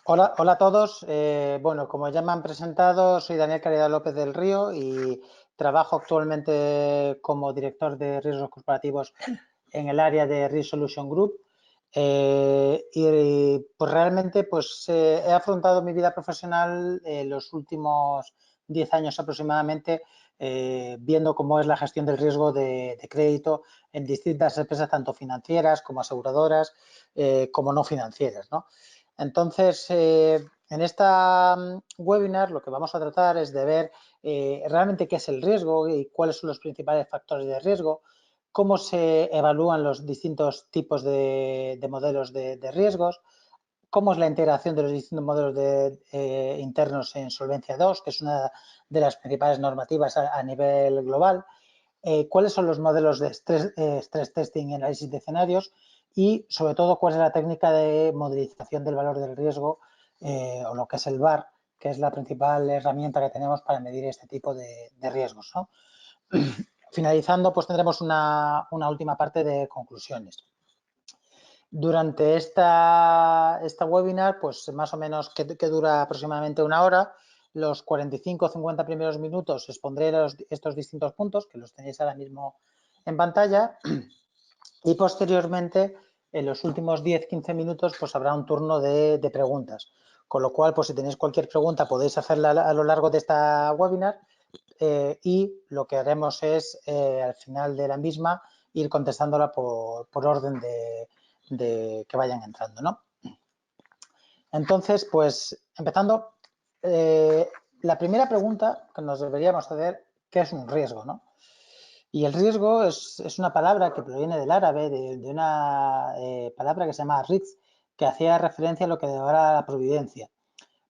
Hola a todos. Bueno, como ya me han presentado, soy Daniel Caridad López del Río y trabajo actualmente como director de riesgos corporativos en el área de Risk Solution Group. Pues realmente he afrontado mi vida profesional los últimos 10 años aproximadamente viendo cómo es la gestión del riesgo de crédito en distintas empresas, tanto financieras como aseguradoras, como no financieras, ¿no? Entonces, en esta webinar lo que vamos a tratar es de ver realmente qué es el riesgo y cuáles son los principales factores de riesgo, cómo se evalúan los distintos tipos de modelos de riesgos, cómo es la integración de los distintos modelos internos en Solvencia II, que es una de las principales normativas a nivel global, cuáles son los modelos de stress testing y análisis de escenarios y, sobre todo, cuál es la técnica de modelización del valor del riesgo o lo que es el VAR, que es la principal herramienta que tenemos para medir este tipo de riesgos, ¿no? Finalizando, pues tendremos una última parte de conclusiones. Durante esta webinar, pues más o menos que dura aproximadamente una hora, los 45 o 50 primeros minutos expondré estos distintos puntos, que los tenéis ahora mismo en pantalla, y posteriormente, en los últimos 10-15 minutos, pues habrá un turno de preguntas. Con lo cual, pues si tenéis cualquier pregunta, podéis hacerla a lo largo de esta webinar y lo que haremos es, al final de la misma, ir contestándola por orden de que vayan entrando, ¿no? Entonces, pues, empezando, la primera pregunta que nos deberíamos hacer, ¿qué es un riesgo, no? Y el riesgo es una palabra que proviene del árabe, de una palabra que se llama rizq, que hacía referencia a lo que ahora la providencia.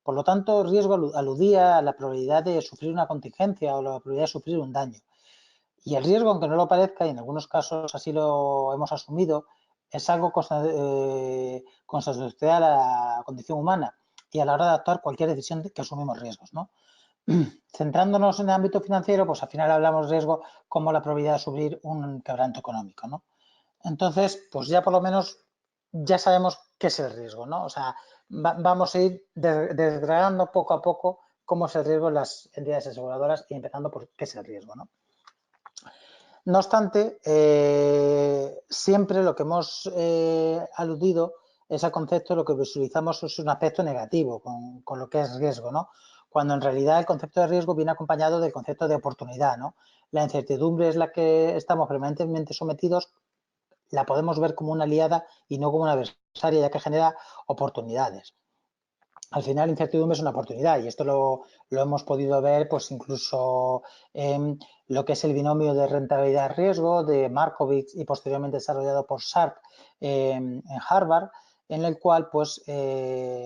Por lo tanto, riesgo aludía a la probabilidad de sufrir una contingencia o la probabilidad de sufrir un daño. Y el riesgo, aunque no lo parezca, y en algunos casos así lo hemos asumido, es algo consustancial a la condición humana y a la hora de actuar cualquier decisión que asumimos riesgos, ¿no? Centrándonos en el ámbito financiero, pues al final hablamos de riesgo como la probabilidad de sufrir un quebranto económico, ¿no? Entonces, pues ya por lo menos ya sabemos qué es el riesgo, ¿no? O sea, vamos a ir desgranando poco a poco cómo es el riesgo en las entidades aseguradoras y empezando por qué es el riesgo, ¿no? No obstante, siempre lo que hemos aludido es al concepto, lo que visualizamos es un aspecto negativo con lo que es riesgo, ¿no? Cuando en realidad el concepto de riesgo viene acompañado del concepto de oportunidad, ¿no? La incertidumbre es la que estamos permanentemente sometidos, la podemos ver como una aliada y no como una adversaria, ya que genera oportunidades. Al final, incertidumbre es una oportunidad y esto lo hemos podido ver pues incluso en lo que es el binomio de rentabilidad-riesgo de Markowitz y posteriormente desarrollado por Sharpe en Harvard, en el cual pues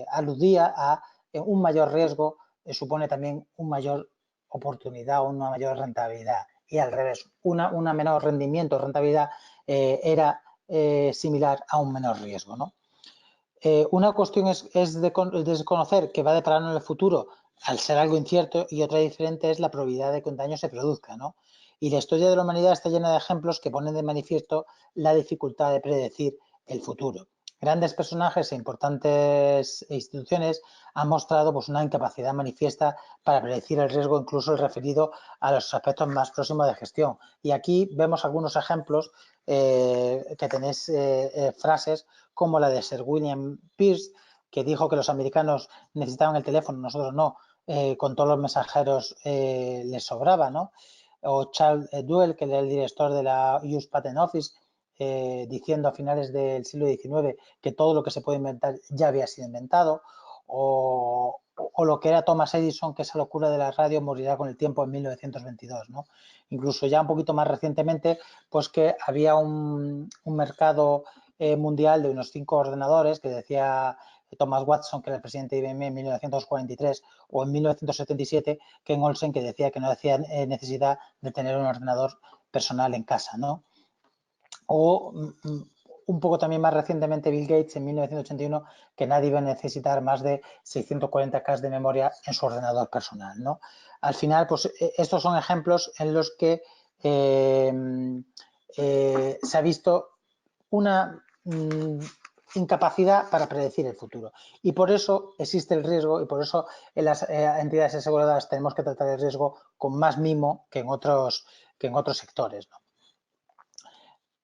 aludía a un mayor riesgo supone también una mayor oportunidad o una mayor rentabilidad y al revés, una menor rendimiento o rentabilidad era similar a un menor riesgo, ¿no? Una cuestión es desconocer qué va a depararnos en el futuro al ser algo incierto y otra diferente es la probabilidad de que un daño se produzca, ¿no? Y la historia de la humanidad está llena de ejemplos que ponen de manifiesto la dificultad de predecir el futuro. Grandes personajes e importantes instituciones han mostrado pues, una incapacidad manifiesta para predecir el riesgo, incluso el referido a los aspectos más próximos de gestión. Y aquí vemos algunos ejemplos que tenéis frases como la de Sir William Pierce, que dijo que los americanos necesitaban el teléfono, nosotros no, con todos los mensajeros les sobraba, ¿no? O Charles Duell, que era el director de la US Patent Office, diciendo a finales del siglo XIX que todo lo que se puede inventar ya había sido inventado, o lo que era Thomas Edison, que esa locura de la radio morirá con el tiempo en 1922, ¿no? Incluso ya un poquito más recientemente, pues que había un mercado mundial de unos 5 ordenadores que decía Thomas Watson, que era el presidente de IBM en 1943, o en 1977 Ken Olsen, que decía que no hacía necesidad de tener un ordenador personal en casa, ¿no? O un poco también más recientemente Bill Gates en 1981 que nadie iba a necesitar más de 640K de memoria en su ordenador personal, ¿no? Al final, pues estos son ejemplos en los que se ha visto una incapacidad para predecir el futuro. Y por eso existe el riesgo y por eso en las entidades aseguradoras tenemos que tratar el riesgo con más mimo que en otros sectores, ¿no?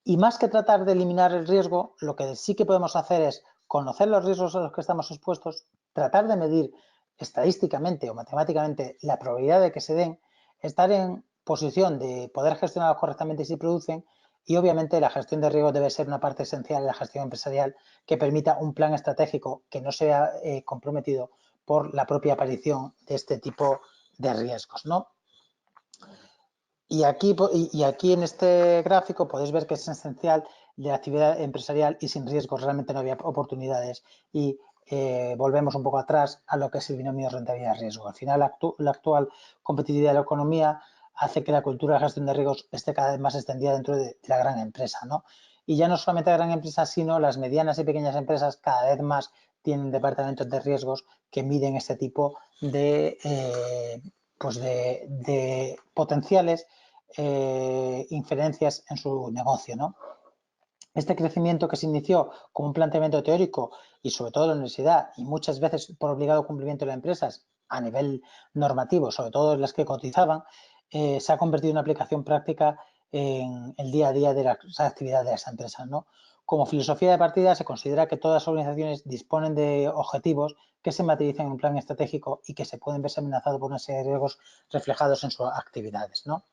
Y más que tratar de eliminar el riesgo, lo que sí que podemos hacer es conocer los riesgos a los que estamos expuestos, tratar de medir estadísticamente o matemáticamente la probabilidad de que se den, estar en posición de poder gestionarlos correctamente si producen y obviamente la gestión de riesgo debe ser una parte esencial de la gestión empresarial que permita un plan estratégico que no sea comprometido por la propia aparición de este tipo de riesgos, ¿no? Y aquí en este gráfico podéis ver que es esencial de la actividad empresarial y sin riesgos realmente no había oportunidades y volvemos un poco atrás a lo que es el binomio rentabilidad-riesgo. Al final la actual competitividad de la economía hace que la cultura de gestión de riesgos esté cada vez más extendida dentro de la gran empresa, ¿no? Y ya no solamente la gran empresa, sino las medianas y pequeñas empresas cada vez más tienen departamentos de riesgos que miden este tipo de potenciales inferencias en su negocio, ¿no? Este crecimiento que se inició como un planteamiento teórico y sobre todo en la universidad y muchas veces por obligado cumplimiento de las empresas a nivel normativo, sobre todo en las que cotizaban, se ha convertido en una aplicación práctica en el día a día de las actividades de las empresas, ¿no? Como filosofía de partida se considera que todas las organizaciones disponen de objetivos que se materializan en un plan estratégico y que se pueden verse amenazados por una serie de riesgos reflejados en sus actividades, ¿no?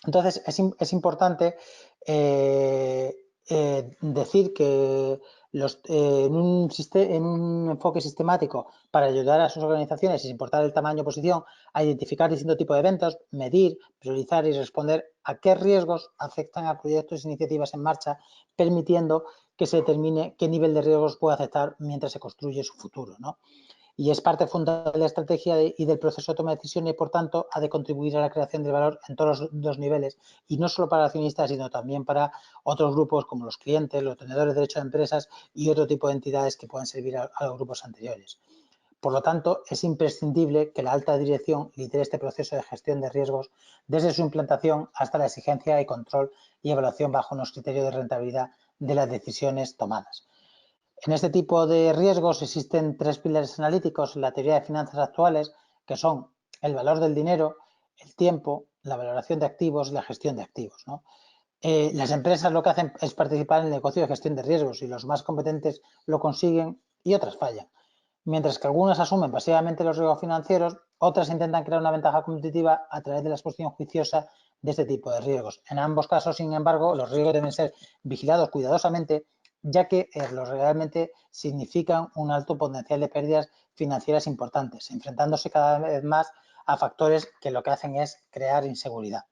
Entonces, es importante decir que en un enfoque sistemático para ayudar a sus organizaciones, sin importar el tamaño o posición, a identificar distintos tipos de eventos, medir, priorizar y responder a qué riesgos afectan a proyectos e iniciativas en marcha, permitiendo que se determine qué nivel de riesgos puede afectar mientras se construye su futuro, ¿no? Y es parte fundamental de la estrategia y del proceso de toma de decisiones y, por tanto, ha de contribuir a la creación de valor en todos los niveles y no solo para el accionista, sino también para otros grupos como los clientes, los tenedores de derecho de empresas y otro tipo de entidades que puedan servir a los grupos anteriores. Por lo tanto, es imprescindible que la alta dirección lidere este proceso de gestión de riesgos desde su implantación hasta la exigencia y control y evaluación bajo unos criterios de rentabilidad de las decisiones tomadas. En este tipo de riesgos existen tres pilares analíticos en la teoría de finanzas actuales, que son el valor del dinero, el tiempo, la valoración de activos y la gestión de activos, ¿no? Las empresas lo que hacen es participar en el negocio de gestión de riesgos y los más competentes lo consiguen y otras fallan. Mientras que algunas asumen pasivamente los riesgos financieros, otras intentan crear una ventaja competitiva a través de la exposición juiciosa de este tipo de riesgos. En ambos casos, sin embargo, los riesgos deben ser vigilados cuidadosamente, ya que los realmente significan un alto potencial de pérdidas financieras importantes, enfrentándose cada vez más a factores que lo que hacen es crear inseguridad.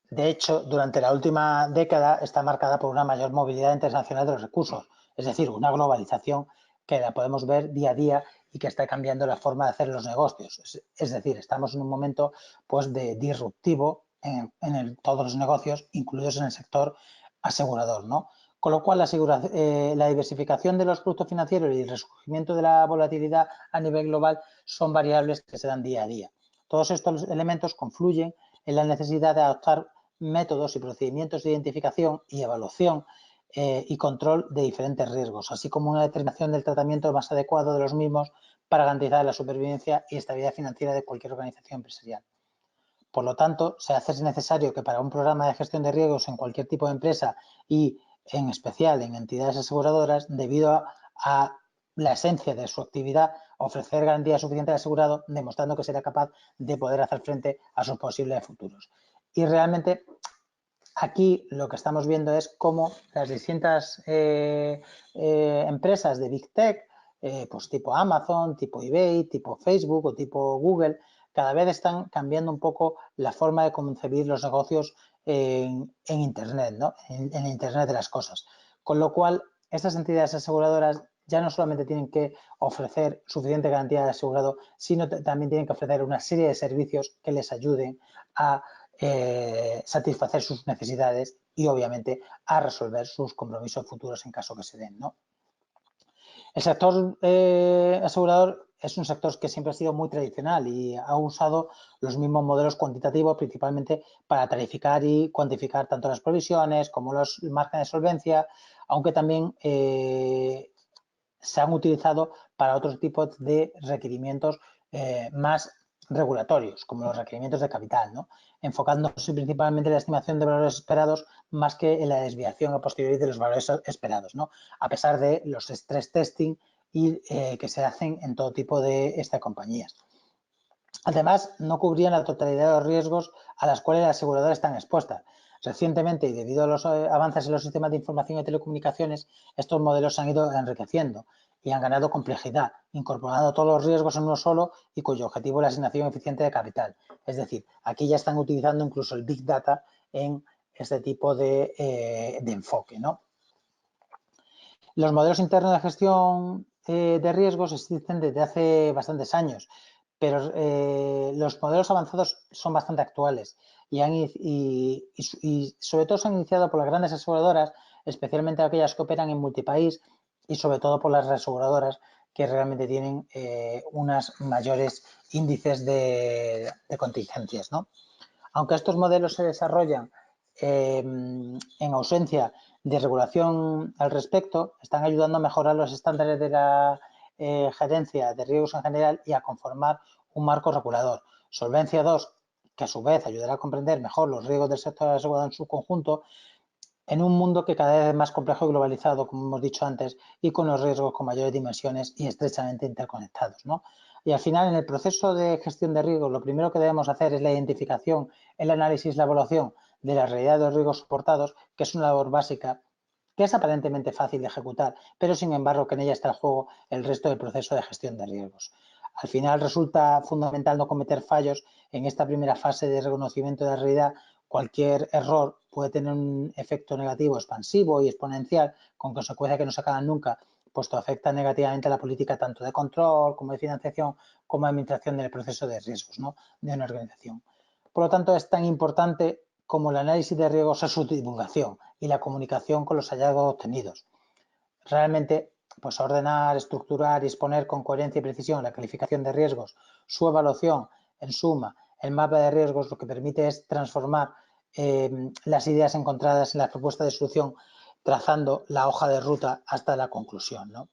De hecho, durante la última década está marcada por una mayor movilidad internacional de los recursos, es decir, una globalización que la podemos ver día a día y que está cambiando la forma de hacer los negocios. Es decir, estamos en un momento pues, de disruptivo en todos los negocios, incluidos en el sector asegurador, ¿no? Con lo cual, la diversificación de los productos financieros y el resurgimiento de la volatilidad a nivel global son variables que se dan día a día. Todos estos elementos confluyen en la necesidad de adoptar métodos y procedimientos de identificación y evaluación y control de diferentes riesgos, así como una determinación del tratamiento más adecuado de los mismos para garantizar la supervivencia y estabilidad financiera de cualquier organización empresarial. Por lo tanto, se hace necesario que para un programa de gestión de riesgos en cualquier tipo de empresa y en especial en entidades aseguradoras, debido a la esencia de su actividad, ofrecer garantía suficiente al asegurado, demostrando que será capaz de poder hacer frente a sus posibles futuros. Y realmente aquí lo que estamos viendo es cómo las distintas empresas de Big Tech, pues tipo Amazon, tipo eBay, tipo Facebook o tipo Google, cada vez están cambiando un poco la forma de concebir los negocios en Internet, ¿no? En Internet de las cosas. Con lo cual, estas entidades aseguradoras ya no solamente tienen que ofrecer suficiente garantía de asegurado, sino también tienen que ofrecer una serie de servicios que les ayuden a satisfacer sus necesidades y obviamente a resolver sus compromisos futuros en caso que se den, ¿no? El sector asegurador es un sector que siempre ha sido muy tradicional y ha usado los mismos modelos cuantitativos principalmente para tarificar y cuantificar tanto las provisiones como los márgenes de solvencia, aunque también se han utilizado para otros tipos de requerimientos más regulatorios, como los requerimientos de capital, ¿no? Enfocándose principalmente en la estimación de valores esperados más que en la desviación a posteriori de los valores esperados, ¿no? A pesar de los stress testing y, que se hacen en todo tipo de compañías. Además, no cubrían la totalidad de los riesgos a los cuales las aseguradoras están expuestas. Recientemente, y debido a los avances en los sistemas de información y telecomunicaciones, estos modelos se han ido enriqueciendo y han ganado complejidad, incorporando todos los riesgos en uno solo y cuyo objetivo es la asignación eficiente de capital. Es decir, aquí ya están utilizando incluso el Big Data en este tipo de enfoque, ¿no? Los modelos internos de gestión de riesgos existen desde hace bastantes años, pero los modelos avanzados son bastante actuales y sobre todo se han iniciado por las grandes aseguradoras, especialmente aquellas que operan en multipaís y sobre todo por las reaseguradoras que realmente tienen unos mayores índices de contingencias, ¿no? Aunque estos modelos se desarrollan en ausencia de regulación al respecto, están ayudando a mejorar los estándares de la gerencia de riesgos en general y a conformar un marco regulador. Solvencia 2, que a su vez ayudará a comprender mejor los riesgos del sector asegurado en su conjunto, en un mundo que cada vez es más complejo y globalizado, como hemos dicho antes, y con los riesgos con mayores dimensiones y estrechamente interconectados, ¿no? Y al final, en el proceso de gestión de riesgos, lo primero que debemos hacer es la identificación, el análisis, la evaluación de la realidad de los riesgos soportados, que es una labor básica, que es aparentemente fácil de ejecutar, pero sin embargo que en ella está el juego el resto del proceso de gestión de riesgos. Al final resulta fundamental no cometer fallos en esta primera fase de reconocimiento de la realidad. Cualquier error puede tener un efecto negativo expansivo y exponencial, con consecuencia que no se acaban nunca, puesto afecta negativamente a la política tanto de control como de financiación como de administración del proceso de riesgos, ¿no?, de una organización. Por lo tanto, es tan importante como el análisis de riesgos es su divulgación y la comunicación con los hallazgos obtenidos. Realmente, pues ordenar, estructurar y exponer con coherencia y precisión la calificación de riesgos, su evaluación, en suma, el mapa de riesgos, lo que permite es transformar las ideas encontradas en la propuesta de solución, trazando la hoja de ruta hasta la conclusión, ¿no?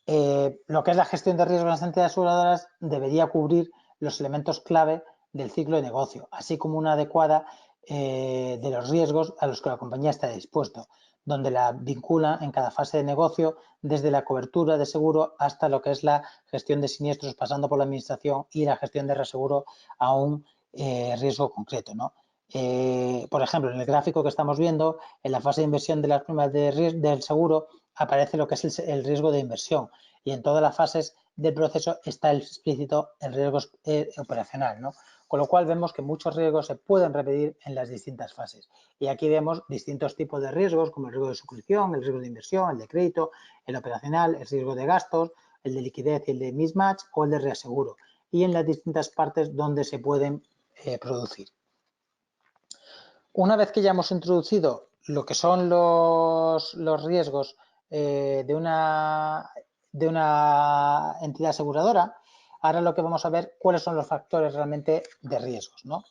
Lo que es la gestión de riesgos en las entidades aseguradoras debería cubrir los elementos clave del ciclo de negocio, así como una adecuada de los riesgos a los que la compañía está dispuesto, donde la vincula en cada fase de negocio, desde la cobertura de seguro hasta lo que es la gestión de siniestros, pasando por la administración y la gestión de reaseguro a un riesgo concreto, ¿no? Por ejemplo, en el gráfico que estamos viendo, en la fase de inversión de las primas del seguro aparece lo que es el riesgo de inversión y en todas las fases del proceso está explícito el riesgo operacional, ¿no? Con lo cual vemos que muchos riesgos se pueden repetir en las distintas fases. Y aquí vemos distintos tipos de riesgos, como el riesgo de suscripción, el riesgo de inversión, el de crédito, el operacional, el riesgo de gastos, el de liquidez y el de mismatch o el de reaseguro. Y en las distintas partes donde se pueden producir. Una vez que ya hemos introducido lo que son los riesgos de una entidad aseguradora, ahora lo que vamos a ver cuáles son los factores realmente de riesgos, ¿no?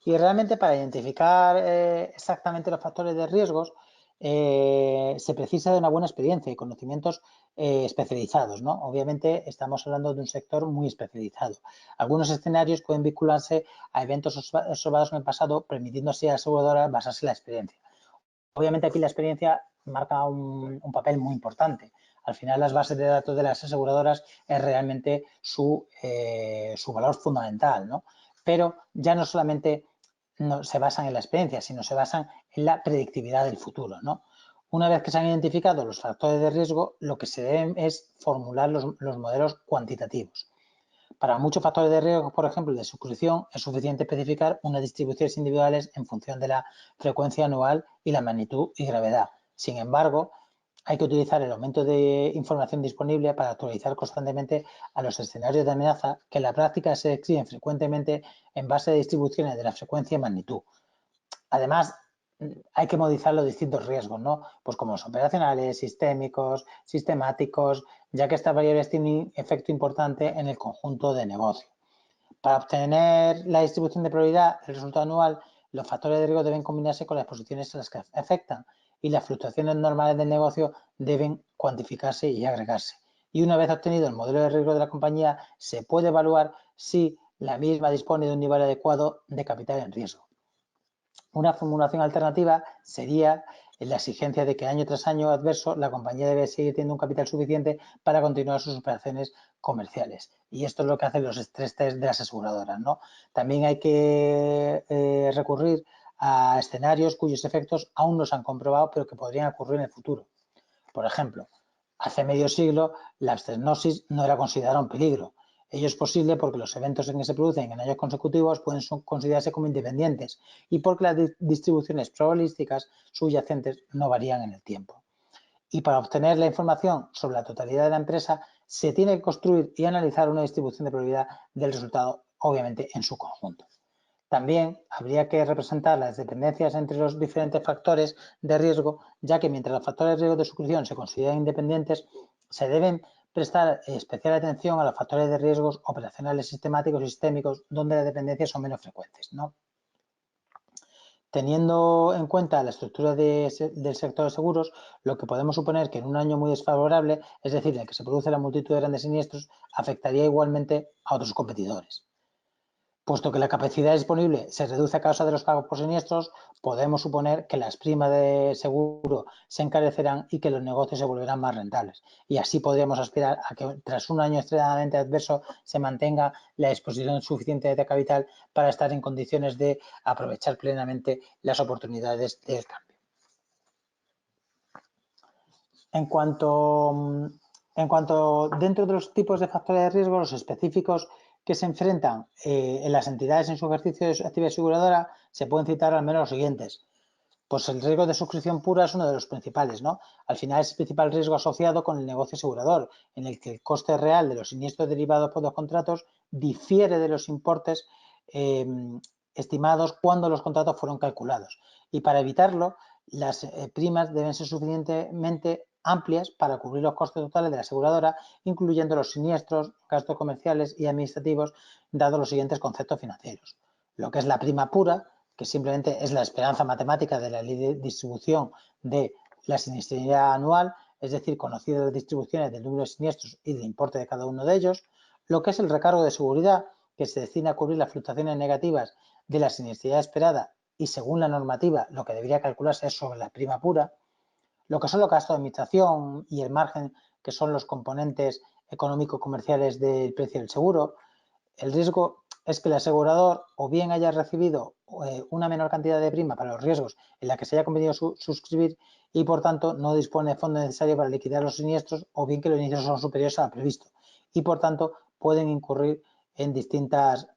Y realmente para identificar exactamente los factores de riesgos se precisa de una buena experiencia y conocimientos especializados, ¿no? Obviamente estamos hablando de un sector muy especializado. Algunos escenarios pueden vincularse a eventos observados en el pasado, permitiendo así a la aseguradora basarse en la experiencia. Obviamente aquí la experiencia marca un papel muy importante. Al final las bases de datos de las aseguradoras es realmente su valor fundamental, ¿no? Pero ya no solamente no se basan en la experiencia, sino se basan en la predictividad del futuro, ¿no? Una vez que se han identificado los factores de riesgo, lo que se deben es formular los modelos cuantitativos. Para muchos factores de riesgo, por ejemplo, el de suscripción, es suficiente especificar unas distribuciones individuales en función de la frecuencia anual y la magnitud y gravedad. Sin embargo, hay que utilizar el aumento de información disponible para actualizar constantemente a los escenarios de amenaza que en la práctica se escriben frecuentemente en base a distribuciones de la frecuencia y magnitud. Además, hay que monitorizar los distintos riesgos, ¿no? Pues como los operacionales, sistémicos, sistemáticos, ya que estas variables tienen un efecto importante en el conjunto de negocio. Para obtener la distribución de probabilidad del resultado anual, los factores de riesgo deben combinarse con las exposiciones a las que afectan y las fluctuaciones normales del negocio deben cuantificarse y agregarse. Y una vez obtenido el modelo de riesgo de la compañía, se puede evaluar si la misma dispone de un nivel adecuado de capital en riesgo. Una formulación alternativa sería la exigencia de que año tras año adverso la compañía debe seguir teniendo un capital suficiente para continuar sus operaciones comerciales. Y esto es lo que hacen los stress test de las aseguradoras, ¿no? También hay que recurrir a escenarios cuyos efectos aún no se han comprobado, pero que podrían ocurrir en el futuro. Por ejemplo, hace medio siglo la abscenosis no era considerada un peligro. Ello es posible porque los eventos en que se producen en años consecutivos pueden considerarse como independientes y porque las distribuciones probabilísticas subyacentes no varían en el tiempo. Y para obtener la información sobre la totalidad de la empresa se tiene que construir y analizar una distribución de probabilidad del resultado, obviamente en su conjunto. También habría que representar las dependencias entre los diferentes factores de riesgo, ya que mientras los factores de riesgo de suscripción se consideran independientes, se deben prestar especial atención a los factores de riesgos operacionales sistemáticos y sistémicos, donde las dependencias son menos frecuentes, ¿no? Teniendo en cuenta la estructura del sector de seguros, lo que podemos suponer que en un año muy desfavorable, es decir, en el que se produce la multitud de grandes siniestros, afectaría igualmente a otros competidores. Puesto que la capacidad disponible se reduce a causa de los pagos por siniestros, podemos suponer que las primas de seguro se encarecerán y que los negocios se volverán más rentables. Y así podríamos aspirar a que tras un año extremadamente adverso se mantenga la disposición suficiente de capital para estar en condiciones de aprovechar plenamente las oportunidades del cambio. En cuanto dentro de los tipos de factores de riesgo, los específicos que se enfrentan en las entidades en su ejercicio de actividad aseguradora, se pueden citar al menos los siguientes. Pues el riesgo de suscripción pura es uno de los principales, ¿no? Al final es el principal riesgo asociado con el negocio asegurador, en el que el coste real de los siniestros derivados por los contratos difiere de los importes estimados cuando los contratos fueron calculados. Y para evitarlo, las primas deben ser suficientemente amplias para cubrir los costes totales de la aseguradora, incluyendo los siniestros, gastos comerciales y administrativos, dados los siguientes conceptos financieros. Lo que es la prima pura, que simplemente es la esperanza matemática de la ley de distribución de la siniestralidad anual, es decir, conocidas las distribuciones del número de siniestros y del importe de cada uno de ellos. Lo que es el recargo de seguridad, que se destina a cubrir las fluctuaciones negativas de la siniestralidad esperada y según la normativa lo que debería calcularse es sobre la prima pura. Lo que son los gastos de administración y el margen, que son los componentes económico-comerciales del precio del seguro. El riesgo es que el asegurador o bien haya recibido una menor cantidad de prima para los riesgos en la que se haya convenido suscribir y, por tanto, no dispone de fondos necesarios para liquidar los siniestros, o bien que los siniestros son superiores a lo previsto y, por tanto, pueden incurrir en distintas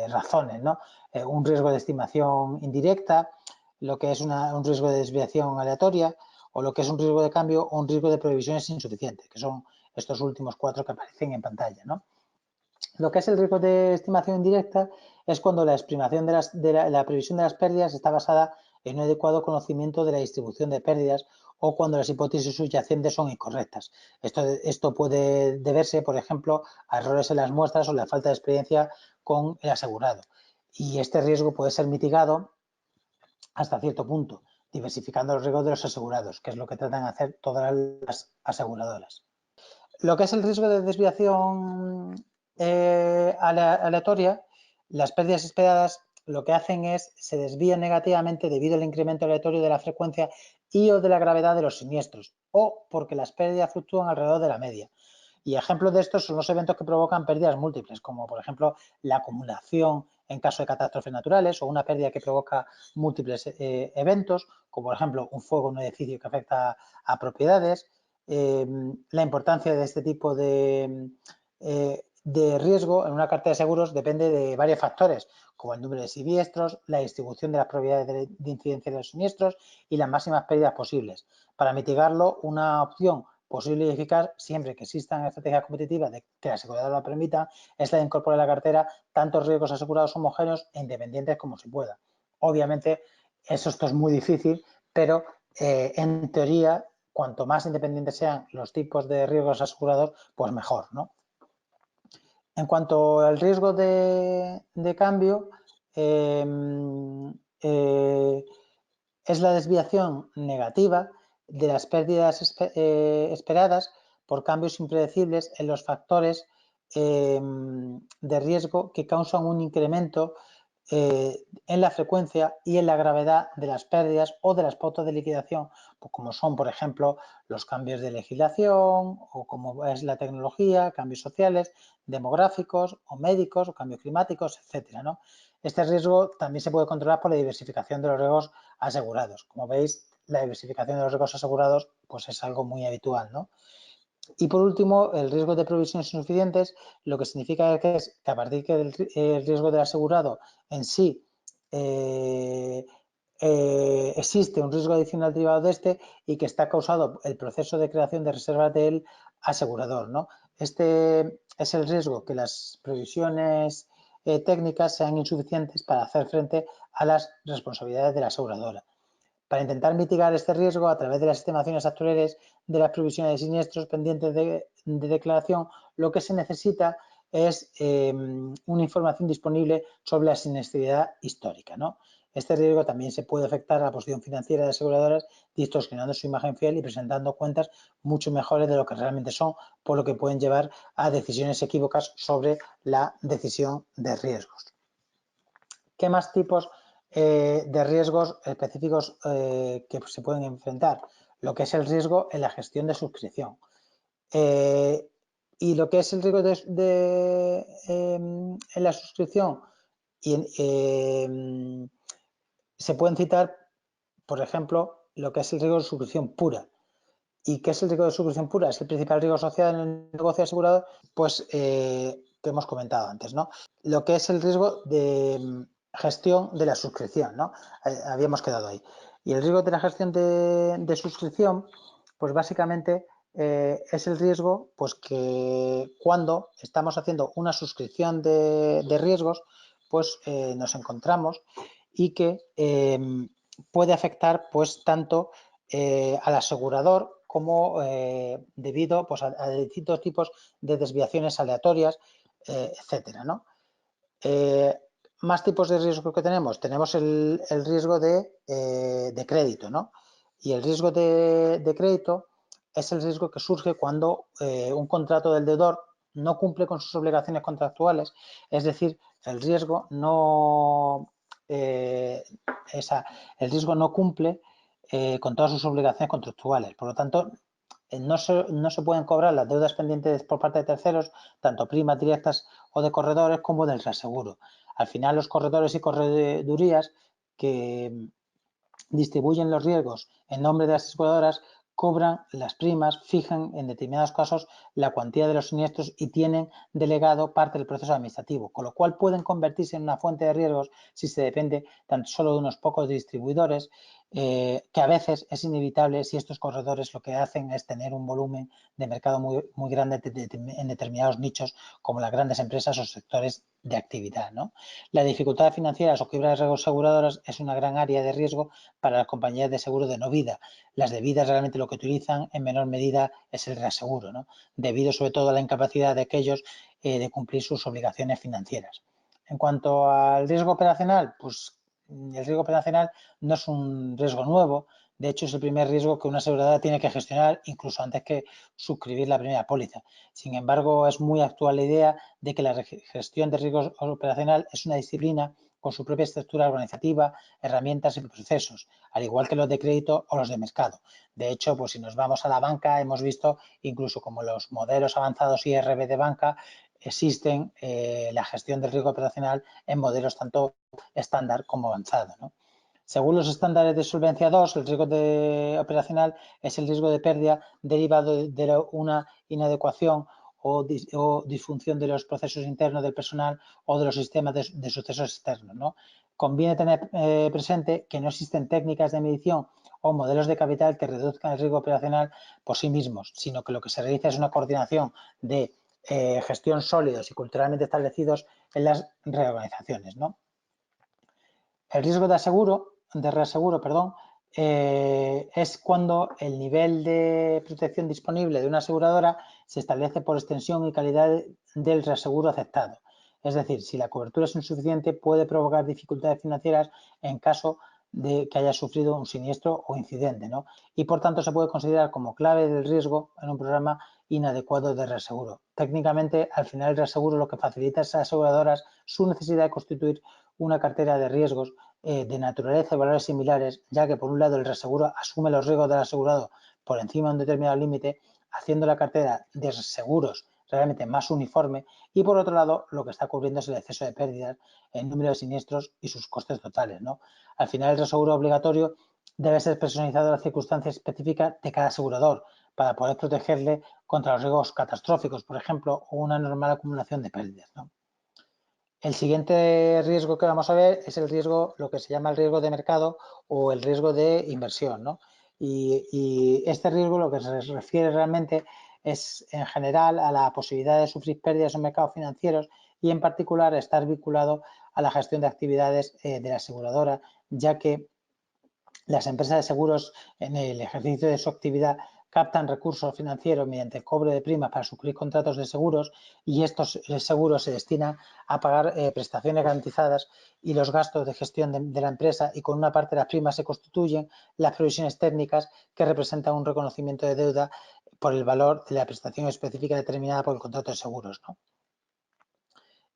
razones, ¿no? Un riesgo de estimación indirecta, lo que es un riesgo de desviación aleatoria, o lo que es un riesgo de cambio o un riesgo de previsiones insuficientes, que son estos últimos 4 que aparecen en pantalla, ¿no? Lo que es el riesgo de estimación indirecta es cuando la estimación de la previsión de las pérdidas está basada en un adecuado conocimiento de la distribución de pérdidas o cuando las hipótesis subyacentes son incorrectas. Esto puede deberse, por ejemplo, a errores en las muestras o la falta de experiencia con el asegurado. Y este riesgo puede ser mitigado hasta cierto punto, diversificando los riesgos de los asegurados, que es lo que tratan de hacer todas las aseguradoras. Lo que es el riesgo de desviación aleatoria, las pérdidas esperadas lo que hacen es se desvían negativamente debido al incremento aleatorio de la frecuencia y o de la gravedad de los siniestros, o porque las pérdidas fluctúan alrededor de la media. Y ejemplos de estos son los eventos que provocan pérdidas múltiples, como por ejemplo la acumulación en caso de catástrofes naturales o una pérdida que provoca múltiples eventos, como por ejemplo un fuego en un edificio que afecta a propiedades. La importancia de este tipo de riesgo en una cartera de seguros depende de varios factores, como el número de siniestros, la distribución de las probabilidades de incidencia de los siniestros y las máximas pérdidas posibles. Para mitigarlo, una opción posible y eficaz, siempre que existan estrategias competitivas que la aseguradora lo permita, es la de incorporar a la cartera tantos riesgos asegurados homogéneos e independientes como se pueda. Obviamente, esto es muy difícil, pero en teoría, cuanto más independientes sean los tipos de riesgos asegurados, pues mejor, ¿no? En cuanto al riesgo de cambio, es la desviación negativa de las pérdidas esperadas por cambios impredecibles en los factores de riesgo que causan un incremento en la frecuencia y en la gravedad de las pérdidas o de las pautas de liquidación, pues como son, por ejemplo, los cambios de legislación o como es la tecnología, cambios sociales, demográficos o médicos o cambios climáticos, etcétera, ¿no? Este riesgo también se puede controlar por la diversificación de los riesgos asegurados. Como veis, la diversificación de los riesgos asegurados pues es algo muy habitual, ¿no? Y por último, el riesgo de provisiones insuficientes, lo que significa que es que a partir del riesgo del asegurado en sí existe un riesgo adicional derivado de este y que está causado el proceso de creación de reservas del asegurador, ¿no? Este es el riesgo que las provisiones técnicas sean insuficientes para hacer frente a las responsabilidades de la aseguradora. Para intentar mitigar este riesgo a través de las estimaciones actuales de las provisiones de siniestros pendientes de declaración, lo que se necesita es una información disponible sobre la siniestralidad histórica, ¿no? Este riesgo también se puede afectar a la posición financiera de aseguradoras, distorsionando su imagen fiel y presentando cuentas mucho mejores de lo que realmente son, por lo que pueden llevar a decisiones equívocas sobre la decisión de riesgos. ¿Qué más tipos de riesgos específicos que se pueden enfrentar? Lo que es el riesgo en la gestión de suscripción. Y lo que es el riesgo en la suscripción, se pueden citar, por ejemplo, lo que es el riesgo de suscripción pura. ¿Y qué es el riesgo de suscripción pura? Es el principal riesgo asociado en el negocio asegurado, pues que hemos comentado antes, ¿no? Lo que es el riesgo de gestión de la suscripción, ¿no? Habíamos quedado ahí. Y el riesgo de la gestión de suscripción, pues básicamente es el riesgo, pues que cuando estamos haciendo una suscripción de riesgos, pues nos encontramos y que puede afectar, pues tanto al asegurador como debido pues, a distintos tipos de desviaciones aleatorias, etcétera, ¿no? Más tipos de riesgo que tenemos. Tenemos el riesgo de crédito, ¿no? Y el riesgo de crédito es el riesgo que surge cuando un contrato del deudor no cumple con sus obligaciones contractuales, es decir, el riesgo no, el riesgo no cumple con todas sus obligaciones contractuales. Por lo tanto, no se pueden cobrar las deudas pendientes por parte de terceros, tanto primas directas o de corredores como del reaseguro. Al final, los corredores y corredurías que distribuyen los riesgos en nombre de las aseguradoras cobran las primas, fijan en determinados casos la cuantía de los siniestros y tienen delegado parte del proceso administrativo, con lo cual pueden convertirse en una fuente de riesgos si se depende tan solo de unos pocos distribuidores, que a veces es inevitable si estos corredores lo que hacen es tener un volumen de mercado muy grande en determinados nichos como las grandes empresas o sectores de actividad, ¿no? La dificultad financiera o quiebra de riesgos aseguradoras es una gran área de riesgo para las compañías de seguro de no vida. Las de vida realmente lo que utilizan en menor medida es el reaseguro, ¿no? Debido sobre todo a la incapacidad de aquellos de cumplir sus obligaciones financieras. En cuanto al riesgo operacional, pues el riesgo operacional no es un riesgo nuevo, de hecho es el primer riesgo que una aseguradora tiene que gestionar incluso antes que suscribir la primera póliza. Sin embargo, es muy actual la idea de que la gestión de riesgo operacional es una disciplina con su propia estructura organizativa, herramientas y procesos, al igual que los de crédito o los de mercado. De hecho, pues si nos vamos a la banca, hemos visto incluso como los modelos avanzados IRB de banca existen la gestión del riesgo operacional en modelos tanto estándar como avanzado, ¿no? Según los estándares de solvencia 2, el riesgo operacional es el riesgo de pérdida derivado de una inadecuación o disfunción de los procesos internos del personal o de los sistemas de sucesos externos, ¿no? Conviene tener presente que no existen técnicas de medición o modelos de capital que reduzcan el riesgo operacional por sí mismos, sino que lo que se realiza es una coordinación de gestión sólidos y culturalmente establecidos en las reorganizaciones, ¿no? El riesgo de reaseguro, es cuando el nivel de protección disponible de una aseguradora se establece por extensión y calidad del reaseguro aceptado. Es decir, si la cobertura es insuficiente, puede provocar dificultades financieras en caso de que haya sufrido un siniestro o incidente, ¿no? Y por tanto se puede considerar como clave del riesgo en un programa inadecuado de reaseguro. Técnicamente, al final el reaseguro lo que facilita a esas aseguradoras su necesidad de constituir una cartera de riesgos de naturaleza y valores similares, ya que por un lado el reaseguro asume los riesgos del asegurado por encima de un determinado límite, haciendo la cartera de seguros realmente más uniforme, y por otro lado lo que está cubriendo es el exceso de pérdidas, el número de siniestros y sus costes totales, ¿no? Al final el reaseguro obligatorio debe ser personalizado a las circunstancias específicas de cada asegurador para poder protegerle contra los riesgos catastróficos, por ejemplo, o una normal acumulación de pérdidas, ¿no? El siguiente riesgo que vamos a ver es el riesgo, lo que se llama el riesgo de mercado o el riesgo de inversión, ¿no? Y este riesgo lo que se refiere realmente es en general a la posibilidad de sufrir pérdidas en mercados financieros y en particular estar vinculado a la gestión de actividades de la aseguradora, ya que las empresas de seguros en el ejercicio de su actividad captan recursos financieros mediante el cobro de primas para suscribir contratos de seguros y estos seguros se destinan a pagar prestaciones garantizadas y los gastos de gestión de la empresa, y con una parte de las primas se constituyen las provisiones técnicas que representan un reconocimiento de deuda por el valor de la prestación específica determinada por el contrato de seguros, ¿no?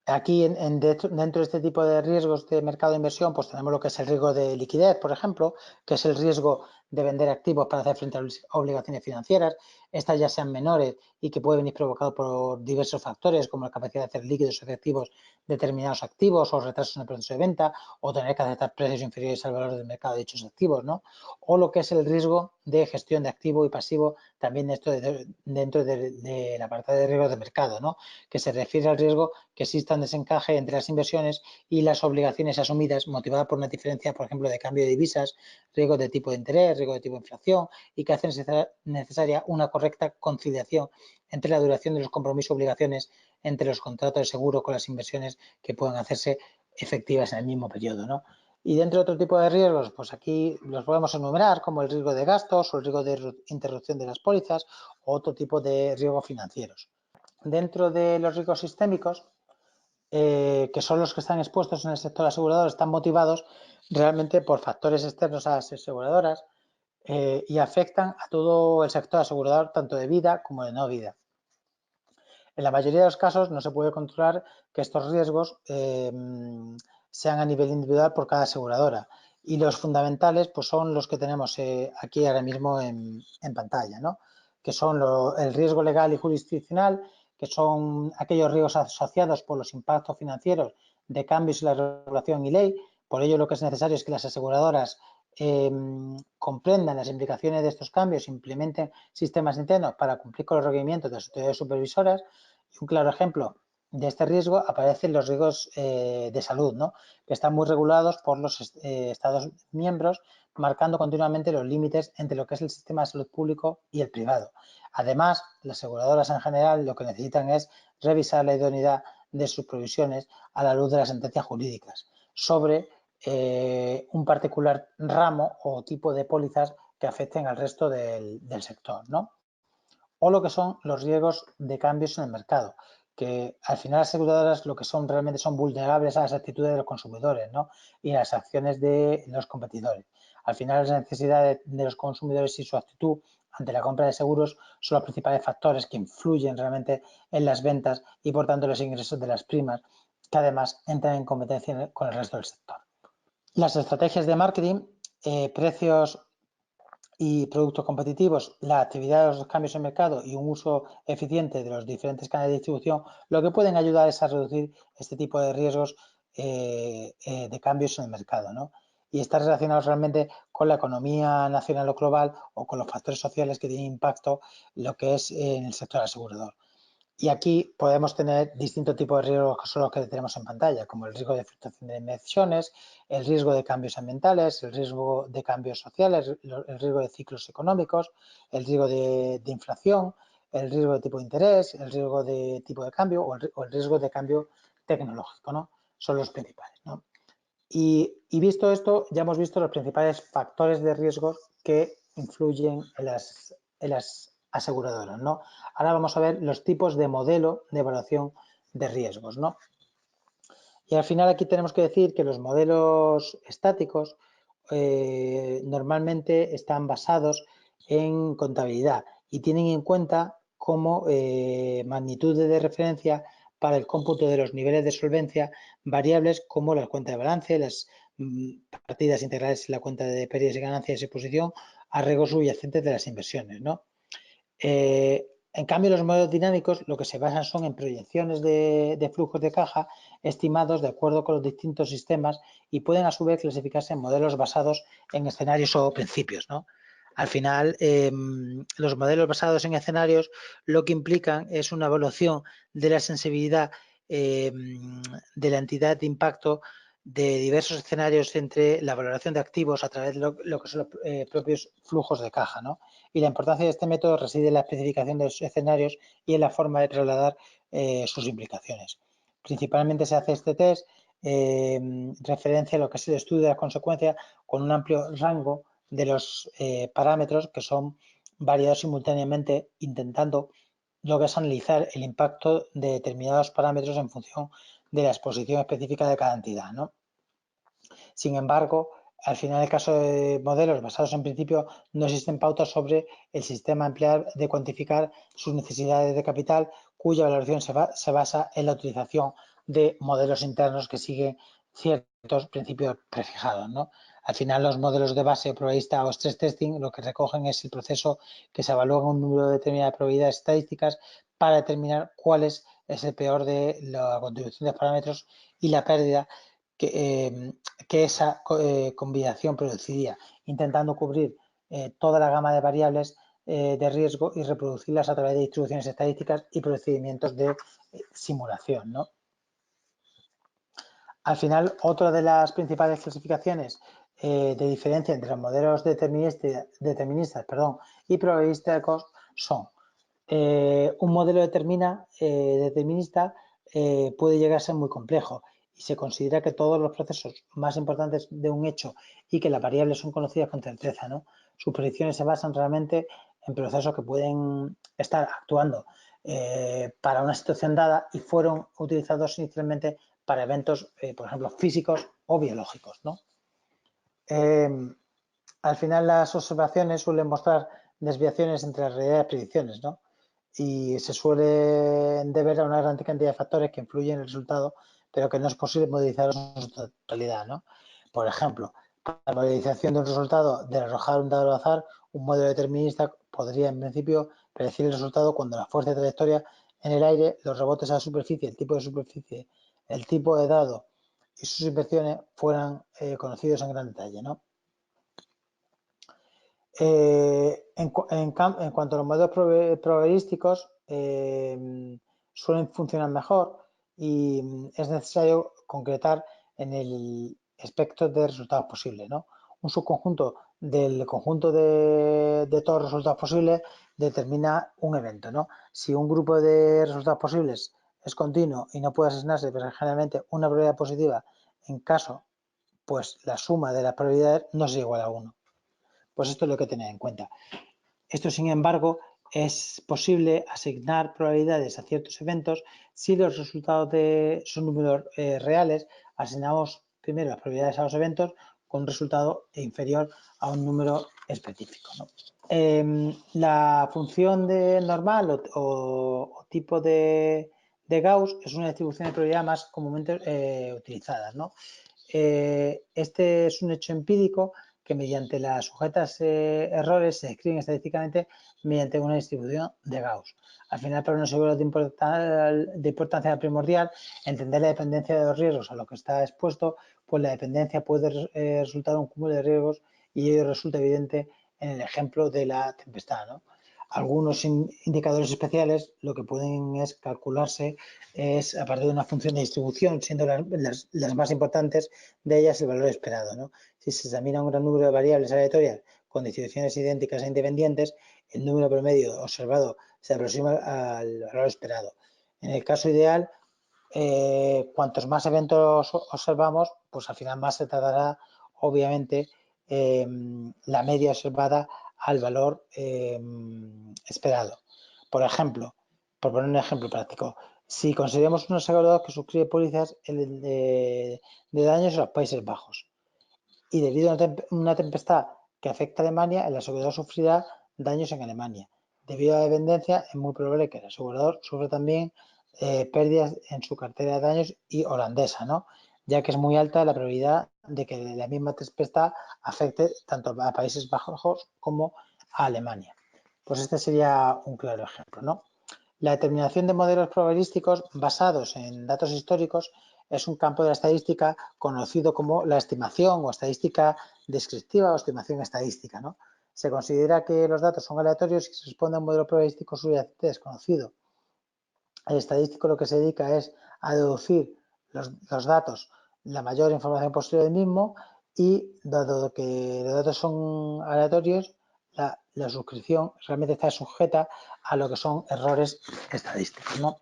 Aquí, dentro de este tipo de riesgos de mercado de inversión, pues tenemos lo que es el riesgo de liquidez, por ejemplo, que es el riesgo de vender activos para hacer frente a obligaciones financieras, estas ya sean menores y que puede venir provocado por diversos factores, como la capacidad de hacer líquidos efectivos determinados activos o retrasos en el proceso de venta, o tener que aceptar precios inferiores al valor del mercado de dichos activos, ¿no? O lo que es el riesgo de gestión de activo y pasivo, también dentro del apartado de riesgos de mercado, ¿no? Que se refiere al riesgo que exista un desencaje entre las inversiones y las obligaciones asumidas, motivada por una diferencia, por ejemplo, de cambio de divisas, riesgo de tipo de interés, riesgo de tipo de inflación, y que hace necesaria una correcta conciliación entre la duración de los compromisos y obligaciones entre los contratos de seguro con las inversiones que puedan hacerse efectivas en el mismo periodo, ¿no? Y dentro de otro tipo de riesgos, pues aquí los podemos enumerar como el riesgo de gastos o el riesgo de interrupción de las pólizas o otro tipo de riesgos financieros. Dentro de los riesgos sistémicos, que son los que están expuestos en el sector asegurador, están motivados realmente por factores externos a las aseguradoras y afectan a todo el sector asegurador, tanto de vida como de no vida. En la mayoría de los casos no se puede controlar que estos riesgos sean a nivel individual por cada aseguradora, y los fundamentales pues son los que tenemos aquí ahora mismo en pantalla, ¿no? Que son el riesgo legal y jurisdiccional, que son aquellos riesgos asociados por los impactos financieros de cambios en la regulación y ley. Por ello, lo que es necesario es que las aseguradoras comprendan las implicaciones de estos cambios, implementen sistemas internos para cumplir con los requerimientos de las autoridades supervisoras. Y un claro ejemplo de este riesgo aparecen los riesgos de salud, ¿no? Que están muy regulados por los Estados miembros, marcando continuamente los límites entre lo que es el sistema de salud público y el privado. Además, las aseguradoras en general lo que necesitan es revisar la idoneidad de sus provisiones a la luz de las sentencias jurídicas sobre un particular ramo o tipo de pólizas que afecten al resto del sector, ¿no? O lo que son los riesgos de cambios en el mercado, que al final las aseguradoras lo que son realmente son vulnerables a las actitudes de los consumidores, ¿no? Y a las acciones de los competidores. Al final las necesidades de los consumidores y su actitud ante la compra de seguros son los principales factores que influyen realmente en las ventas y por tanto los ingresos de las primas, que además entran en competencia con el resto del sector. Las estrategias de marketing, precios y productos competitivos, la actividad de los cambios en mercado y un uso eficiente de los diferentes canales de distribución, lo que pueden ayudar es a reducir este tipo de riesgos de cambios en el mercado, ¿no? Y está relacionado realmente con la economía nacional o global o con los factores sociales que tienen impacto en lo que es en el sector asegurador. Y aquí podemos tener distintos tipos de riesgos que son los que tenemos en pantalla, como el riesgo de fluctuación de emisiones, el riesgo de cambios ambientales, el riesgo de cambios sociales, el riesgo de ciclos económicos, el riesgo de inflación, el riesgo de tipo de interés, el riesgo de tipo de cambio o el riesgo de cambio tecnológico, ¿no? Son los principales, ¿no? Y visto esto, ya hemos visto los principales factores de riesgos que influyen en las aseguradoras, ¿no? Ahora vamos a ver los tipos de modelo de evaluación de riesgos, ¿no? Y al final aquí tenemos que decir que los modelos estáticos normalmente están basados en contabilidad y tienen en cuenta como magnitud de referencia para el cómputo de los niveles de solvencia variables como las cuentas de balance, las partidas integrales en la cuenta de pérdidas y ganancias y posición a riesgos subyacentes de las inversiones, ¿no? En cambio, los modelos dinámicos lo que se basan son en proyecciones de flujos de caja estimados de acuerdo con los distintos sistemas y pueden a su vez clasificarse en modelos basados en escenarios o principios, ¿no? Al final, los modelos basados en escenarios lo que implican es una evaluación de la sensibilidad de la entidad de impacto de diversos escenarios entre la valoración de activos a través de lo que son los propios flujos de caja, ¿no? Y la importancia de este método reside en la especificación de los escenarios y en la forma de trasladar sus implicaciones. Principalmente se hace este test referencia a lo que es el estudio de las consecuencias con un amplio rango de los parámetros que son variados simultáneamente, intentando lo que es analizar el impacto de determinados parámetros en función de la exposición específica de cada entidad, ¿no? Sin embargo, al final, en el caso de modelos basados en principio, no existen pautas sobre el sistema a emplear de cuantificar sus necesidades de capital, cuya valoración se basa en la utilización de modelos internos que siguen ciertos principios prefijados, ¿no? Al final, los modelos de base o probabilista o stress testing lo que recogen es el proceso que se evalúa en un número determinado de probabilidades estadísticas para determinar cuál es el peor de la contribución de parámetros y la pérdida que esa combinación produciría, intentando cubrir toda la gama de variables de riesgo y reproducirlas a través de distribuciones estadísticas y procedimientos de simulación, ¿no? Al final, otra de las principales clasificaciones de diferencia entre los modelos deterministas y probabilísticos son un modelo determinista puede llegar a ser muy complejo y se considera que todos los procesos más importantes de un hecho y que las variables son conocidas con certeza, ¿no? Sus predicciones se basan realmente en procesos que pueden estar actuando para una situación dada y fueron utilizados inicialmente para eventos, por ejemplo, físicos o biológicos, ¿no? Al final las observaciones suelen mostrar desviaciones entre la realidad y las predicciones, ¿no? Y se suele deber a una gran cantidad de factores que influyen en el resultado, pero que no es posible modelizar en su totalidad, ¿no? Por ejemplo, para la modelización de un resultado de arrojar un dado al azar, un modelo determinista podría en principio predecir el resultado cuando la fuerza de trayectoria en el aire, los rebotes a la superficie, el tipo de superficie, el tipo de dado y sus inversiones fueran conocidos en gran detalle, ¿no? En cuanto a los modelos probabilísticos, suelen funcionar mejor y es necesario concretar en el espectro de resultados posibles, ¿no? Un subconjunto del conjunto de todos los resultados posibles determina un evento, ¿no? Si un grupo de resultados posibles es continuo y no puede asignarse, pero generalmente una probabilidad positiva en caso, pues la suma de las probabilidades no es igual a 1. Pues esto es lo que tener en cuenta. Esto, sin embargo, es posible asignar probabilidades a ciertos eventos si los resultados son números reales. Asignamos primero las probabilidades a los eventos con un resultado inferior a un número específico, ¿no? La función normal o tipo de Gauss es una distribución de probabilidad más comúnmente utilizada, ¿no? Este es un hecho empírico que mediante las sujetas errores se describen estadísticamente mediante una distribución de Gauss. Al final, para unos seguros de importancia primordial, entender la dependencia de los riesgos a lo que está expuesto, pues la dependencia puede resultar un cúmulo de riesgos y ello resulta evidente en el ejemplo de la tempestad, ¿no? Algunos indicadores especiales lo que pueden es calcularse es a partir de una función de distribución, siendo las más importantes de ellas el valor esperado, ¿no? Si se examina un gran número de variables aleatorias con distribuciones idénticas e independientes, el número promedio observado se aproxima al valor esperado. En el caso ideal, cuantos más eventos observamos, pues al final más se tardará, obviamente, la media observada al valor esperado. Por ejemplo, por poner un ejemplo práctico, si consideramos un asegurador que suscribe pólizas de daños en los Países Bajos y debido a una tempestad que afecta a Alemania, el asegurador sufrirá daños en Alemania. Debido a la dependencia, es muy probable que el asegurador sufra también pérdidas en su cartera de daños y holandesa, ¿no? Ya que es muy alta la probabilidad de que la misma tempestad afecte tanto a Países Bajos como a Alemania. Pues este sería un claro ejemplo, ¿no? La determinación de modelos probabilísticos basados en datos históricos es un campo de la estadística conocido como la estimación o estadística descriptiva o estimación estadística, ¿no? Se considera que los datos son aleatorios y se responde a un modelo probabilístico subyacente desconocido. El estadístico lo que se dedica es a deducir los datos, la mayor información posible del mismo, y dado que los datos son aleatorios, la suscripción realmente está sujeta a lo que son errores estadísticos, ¿no?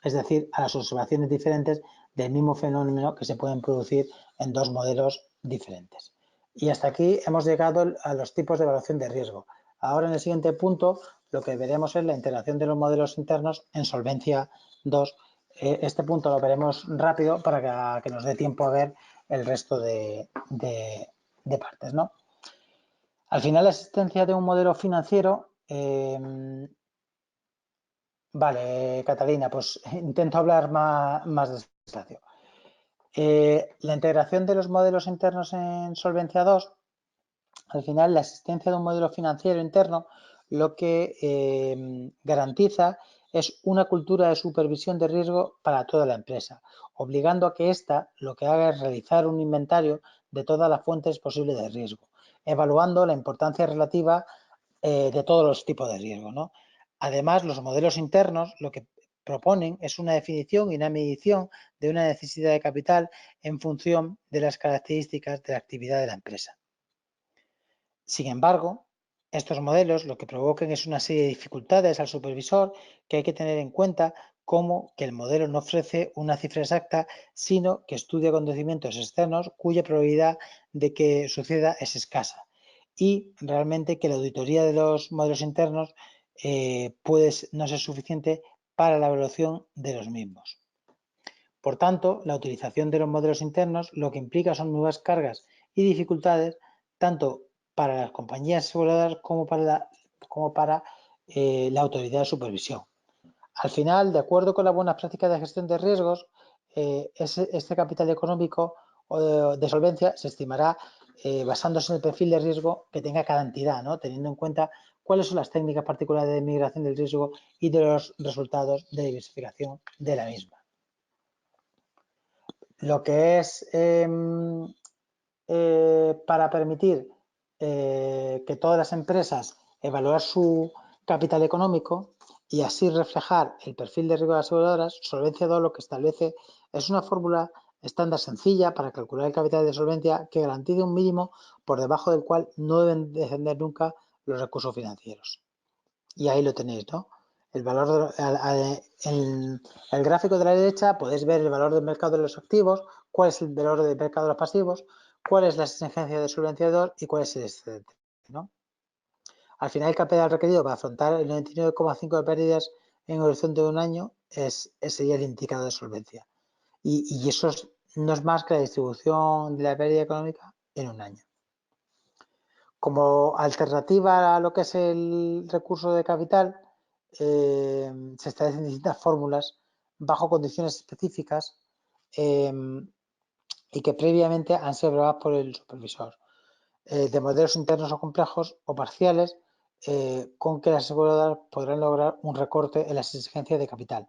Es decir, a las observaciones diferentes del mismo fenómeno que se pueden producir en dos modelos diferentes. Y hasta aquí hemos llegado a los tipos de evaluación de riesgo. Ahora, en el siguiente punto, lo que veremos es la integración de los modelos internos en Solvencia II. Este punto lo veremos rápido para que nos dé tiempo a ver el resto de partes, ¿no? Al final, la existencia de un modelo financiero vale, Catalina, pues intento hablar más despacio. La integración de los modelos internos en Solvencia II, al final la existencia de un modelo financiero interno lo que garantiza es una cultura de supervisión de riesgo para toda la empresa, obligando a que ésta lo que haga es realizar un inventario de todas las fuentes posibles de riesgo, evaluando la importancia relativa de todos los tipos de riesgo, ¿no? Además, los modelos internos lo que proponen es una definición y una medición de una necesidad de capital en función de las características de la actividad de la empresa. Sin embargo, estos modelos lo que provocan es una serie de dificultades al supervisor que hay que tener en cuenta, como que el modelo no ofrece una cifra exacta, sino que estudia acontecimientos externos cuya probabilidad de que suceda es escasa. Y realmente que la auditoría de los modelos internos puede no ser suficiente para la evaluación de los mismos. Por tanto, la utilización de los modelos internos lo que implica son nuevas cargas y dificultades tanto para las compañías aseguradoras como para la autoridad de supervisión. Al final, de acuerdo con las buenas prácticas de gestión de riesgos, este capital económico o de solvencia se estimará basándose en el perfil de riesgo que tenga cada entidad, ¿no? Teniendo en cuenta cuáles son las técnicas particulares de migración del riesgo y de los resultados de diversificación de la misma. Lo que es para permitir que todas las empresas evaluar su capital económico y así reflejar el perfil de riesgo de las aseguradoras, Solvencia II lo que establece es una fórmula estándar sencilla para calcular el capital de solvencia que garantice un mínimo por debajo del cual no deben descender nunca los recursos financieros. Y ahí lo tenéis, ¿no? El valor en el gráfico de la derecha podéis ver el valor del mercado de los activos, cuál es el valor del mercado de los pasivos, cuál es la exigencia de solvencia 2 y cuál es el excedente, ¿no? Al final, el capital requerido para afrontar el 99,5 de pérdidas en horizonte de un año sería el indicador de solvencia. Y eso no es más que la distribución de la pérdida económica en un año. Como alternativa a lo que es el recurso de capital, se establecen distintas fórmulas bajo condiciones específicas y que previamente han sido aprobadas por el supervisor, de modelos internos o complejos o parciales, con que las aseguradoras podrán lograr un recorte en las exigencias de capital.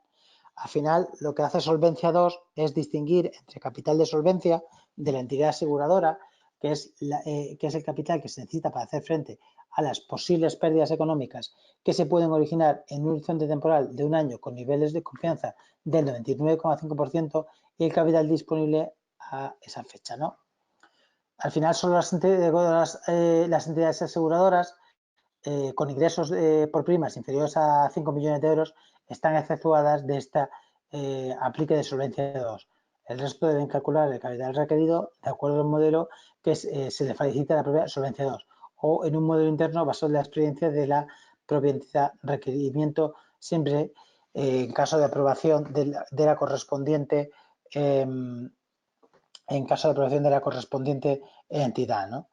Al final, lo que hace Solvencia II es distinguir entre capital de solvencia de la entidad aseguradora, que es el capital que se necesita para hacer frente a las posibles pérdidas económicas que se pueden originar en un horizonte temporal de un año con niveles de confianza del 99,5% y el capital disponible a esa fecha, ¿no? Al final son las entidades aseguradoras con ingresos por primas inferiores a 5 millones de euros están exceptuadas de esta aplique de solvencia 2. El resto deben calcular el capital requerido de acuerdo al modelo que se le facilita la propia solvencia 2 o en un modelo interno basado en la experiencia de la propia entidad requerimiento, siempre en caso de aprobación de la correspondiente entidad, ¿no?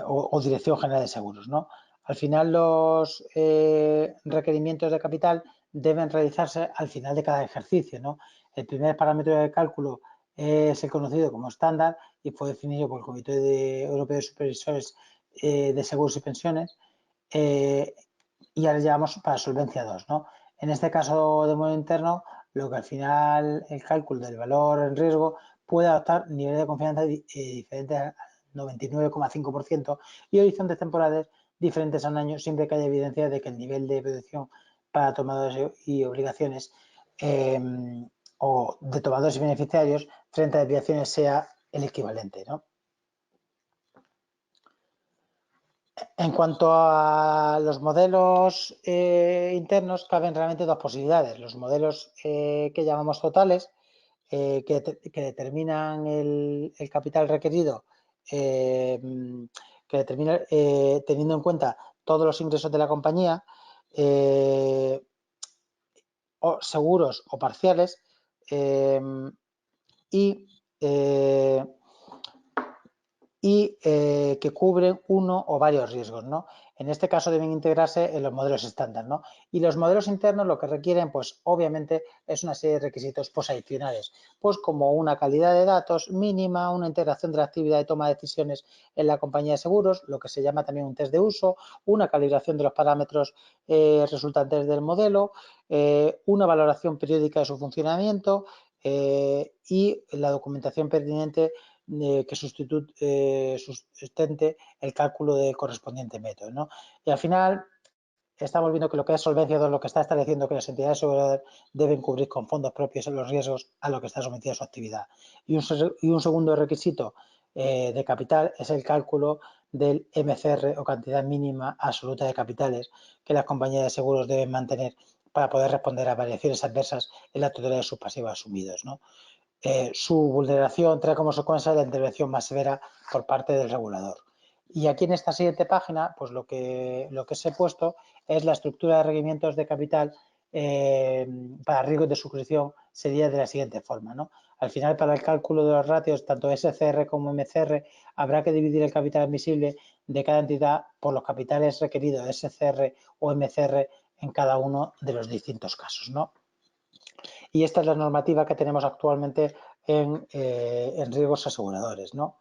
O Dirección General de Seguros, ¿no? Al final los requerimientos de capital deben realizarse al final de cada ejercicio, ¿no? El primer parámetro de cálculo es el conocido como estándar y fue definido por el Comité Europeo de Supervisores de Seguros y Pensiones y ahora llevamos para solvencia 2, ¿no? En este caso de modo interno, lo que al final el cálculo del valor en riesgo puede adoptar niveles de confianza diferentes al 99,5% y horizontes temporales diferentes a un año, siempre que haya evidencia de que el nivel de protección para tomadores y obligaciones o de tomadores y beneficiarios frente a desviaciones sea el equivalente, ¿no? En cuanto a los modelos internos, caben realmente dos posibilidades. Los modelos que llamamos totales, que determinan el capital requerido, que determina teniendo en cuenta todos los ingresos de la compañía, o seguros o parciales, que cubren uno o varios riesgos, ¿no? En este caso deben integrarse en los modelos estándar, ¿no? Y los modelos internos lo que requieren, pues obviamente, es una serie de requisitos adicionales, pues como una calidad de datos mínima, una integración de la actividad de toma de decisiones en la compañía de seguros, lo que se llama también un test de uso, una calibración de los parámetros resultantes del modelo, una valoración periódica de su funcionamiento y la documentación pertinente que sustente el cálculo del correspondiente método, ¿no? Y al final estamos viendo que lo que es solvencia 2 lo que está estableciendo que las entidades aseguradoras deben cubrir con fondos propios los riesgos a los que está sometida su actividad. Y un segundo requisito de capital es el cálculo del MCR o cantidad mínima absoluta de capitales que las compañías de seguros deben mantener para poder responder a variaciones adversas en la totalidad de sus pasivos asumidos, ¿no? Su vulneración trae como consecuencia la intervención más severa por parte del regulador. Y aquí en esta siguiente página, pues lo que os he puesto es la estructura de requerimientos de capital para riesgos de suscripción sería de la siguiente forma, ¿no? Al final, para el cálculo de los ratios, tanto SCR como MCR, habrá que dividir el capital admisible de cada entidad por los capitales requeridos de SCR o MCR en cada uno de los distintos casos, ¿no? Y esta es la normativa que tenemos actualmente en riesgos aseguradores, ¿no?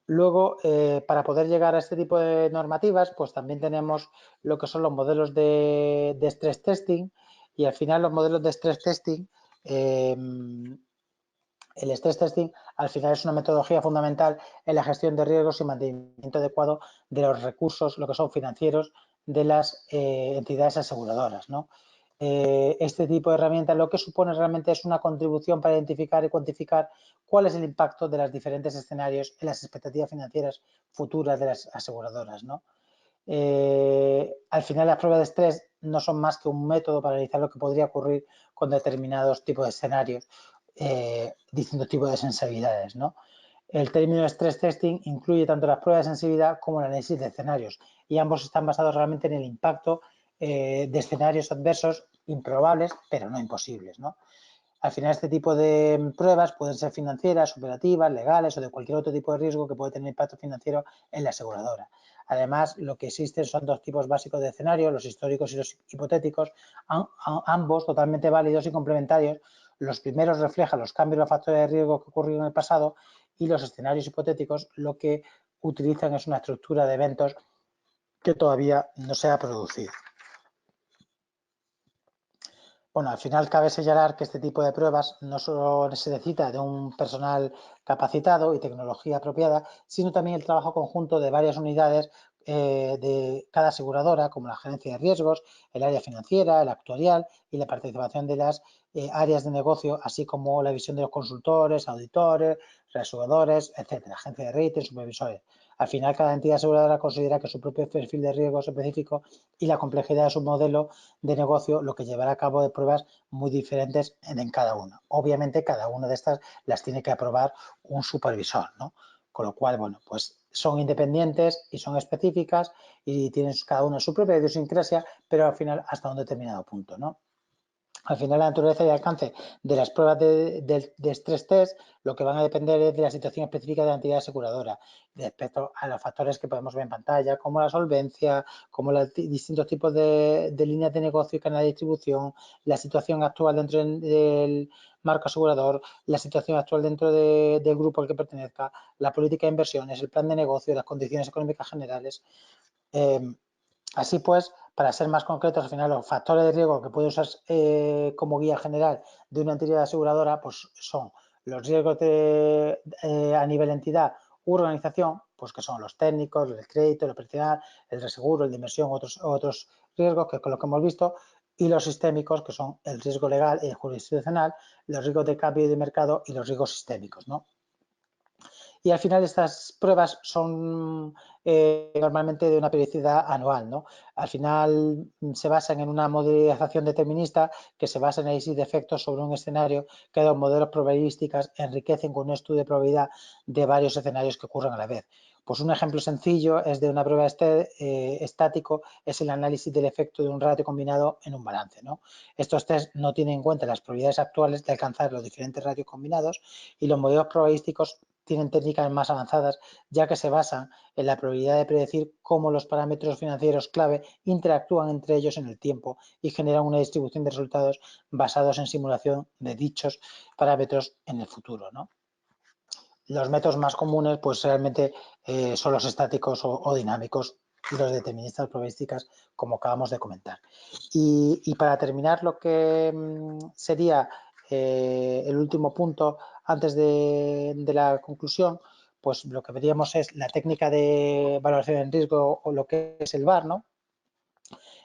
Luego, para poder llegar a este tipo de normativas, pues también tenemos lo que son los modelos de stress testing y al final los modelos de stress testing, el stress testing al final es una metodología fundamental en la gestión de riesgos y mantenimiento adecuado de los recursos, lo que son financieros, de las entidades aseguradoras, ¿no? Este tipo de herramientas lo que supone realmente es una contribución para identificar y cuantificar cuál es el impacto de los diferentes escenarios en las expectativas financieras futuras de las aseguradoras, ¿no? Al final las pruebas de estrés no son más que un método para analizar lo que podría ocurrir con determinados tipos de escenarios, distintos tipos de sensibilidades, ¿no? El término stress testing incluye tanto las pruebas de sensibilidad como el análisis de escenarios y ambos están basados realmente en el impacto de escenarios adversos improbables, pero no imposibles, ¿no? Al final, este tipo de pruebas pueden ser financieras, operativas, legales o de cualquier otro tipo de riesgo que puede tener impacto financiero en la aseguradora. Además, lo que existen son dos tipos básicos de escenarios, los históricos y los hipotéticos, ambos totalmente válidos y complementarios. Los primeros reflejan los cambios y los factores de riesgo que ocurrieron en el pasado y los escenarios hipotéticos lo que utilizan es una estructura de eventos que todavía no se ha producido. Bueno, al final cabe señalar que este tipo de pruebas no solo se necesita de un personal capacitado y tecnología apropiada, sino también el trabajo conjunto de varias unidades de cada aseguradora, como la gerencia de riesgos, el área financiera, el actuarial y la participación de las áreas de negocio, así como la visión de los consultores, auditores, reaseguradores, etcétera, agencia de rating, supervisores. Al final, cada entidad aseguradora considera que su propio perfil de riesgos específico y la complejidad de su modelo de negocio lo que llevará a cabo de pruebas muy diferentes en cada una. Obviamente, cada una de estas las tiene que aprobar un supervisor, ¿no? Con lo cual, bueno, pues son independientes y son específicas y tienen cada una su propia idiosincrasia, pero al final hasta un determinado punto, ¿no? Al final, la naturaleza y alcance de las pruebas de stress test lo que van a depender es de la situación específica de la entidad aseguradora respecto a los factores que podemos ver en pantalla, como la solvencia, como los distintos tipos de líneas de negocio y canal de distribución, la situación actual dentro del marco asegurador, la situación actual dentro del grupo al que pertenezca, la política de inversiones, el plan de negocio, las condiciones económicas generales. Así pues, para ser más concretos, al final los factores de riesgo que puede usar como guía general de una entidad aseguradora pues son los riesgos a nivel entidad u organización, pues que son los técnicos, el crédito, el operacional, el reseguro, el de inversión, otros riesgos que con lo que hemos visto, y los sistémicos, que son el riesgo legal y jurisdiccional, los riesgos de cambio de mercado y los riesgos sistémicos, ¿no? Y al final estas pruebas son normalmente de una periodicidad anual, ¿no? Al final se basan en una modelización determinista que se basa en análisis de efectos sobre un escenario que los modelos probabilísticos enriquecen con un estudio de probabilidad de varios escenarios que ocurren a la vez. Pues un ejemplo sencillo es de una prueba estático, es el análisis del efecto de un ratio combinado en un balance, ¿no? Estos test no tienen en cuenta las probabilidades actuales de alcanzar los diferentes ratios combinados y los modelos probabilísticos tienen técnicas más avanzadas, ya que se basan en la probabilidad de predecir cómo los parámetros financieros clave interactúan entre ellos en el tiempo y generan una distribución de resultados basados en simulación de dichos parámetros en el futuro, ¿no? Los métodos más comunes, pues realmente son los estáticos o dinámicos y los deterministas probabilísticas, como acabamos de comentar. Y para terminar, lo que sería el último punto antes de la conclusión, pues lo que veríamos es la técnica de valoración en riesgo o lo que es el VAR, ¿no?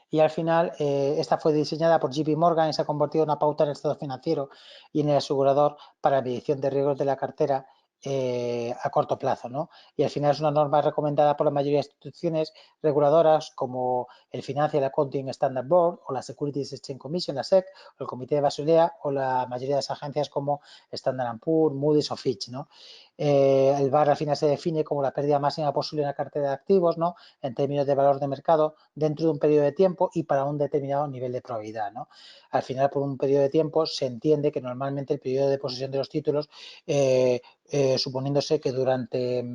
Y al final esta fue diseñada por JP Morgan y se ha convertido en una pauta en el estado financiero y en el asegurador para la medición de riesgos de la cartera a corto plazo, ¿no? Y al final es una norma recomendada por la mayoría de instituciones reguladoras como el Financial Accounting Standard Board o la Securities Exchange Commission, la SEC, o el Comité de Basilea o la mayoría de las agencias como Standard & Poor's, Moody's o Fitch, ¿no? El VAR al final se define como la pérdida máxima posible en la cartera de activos, ¿no? En términos de valor de mercado dentro de un periodo de tiempo y para un determinado nivel de probabilidad, ¿no? Al final, por un periodo de tiempo, se entiende que normalmente el periodo de posesión de los títulos suponiéndose que durante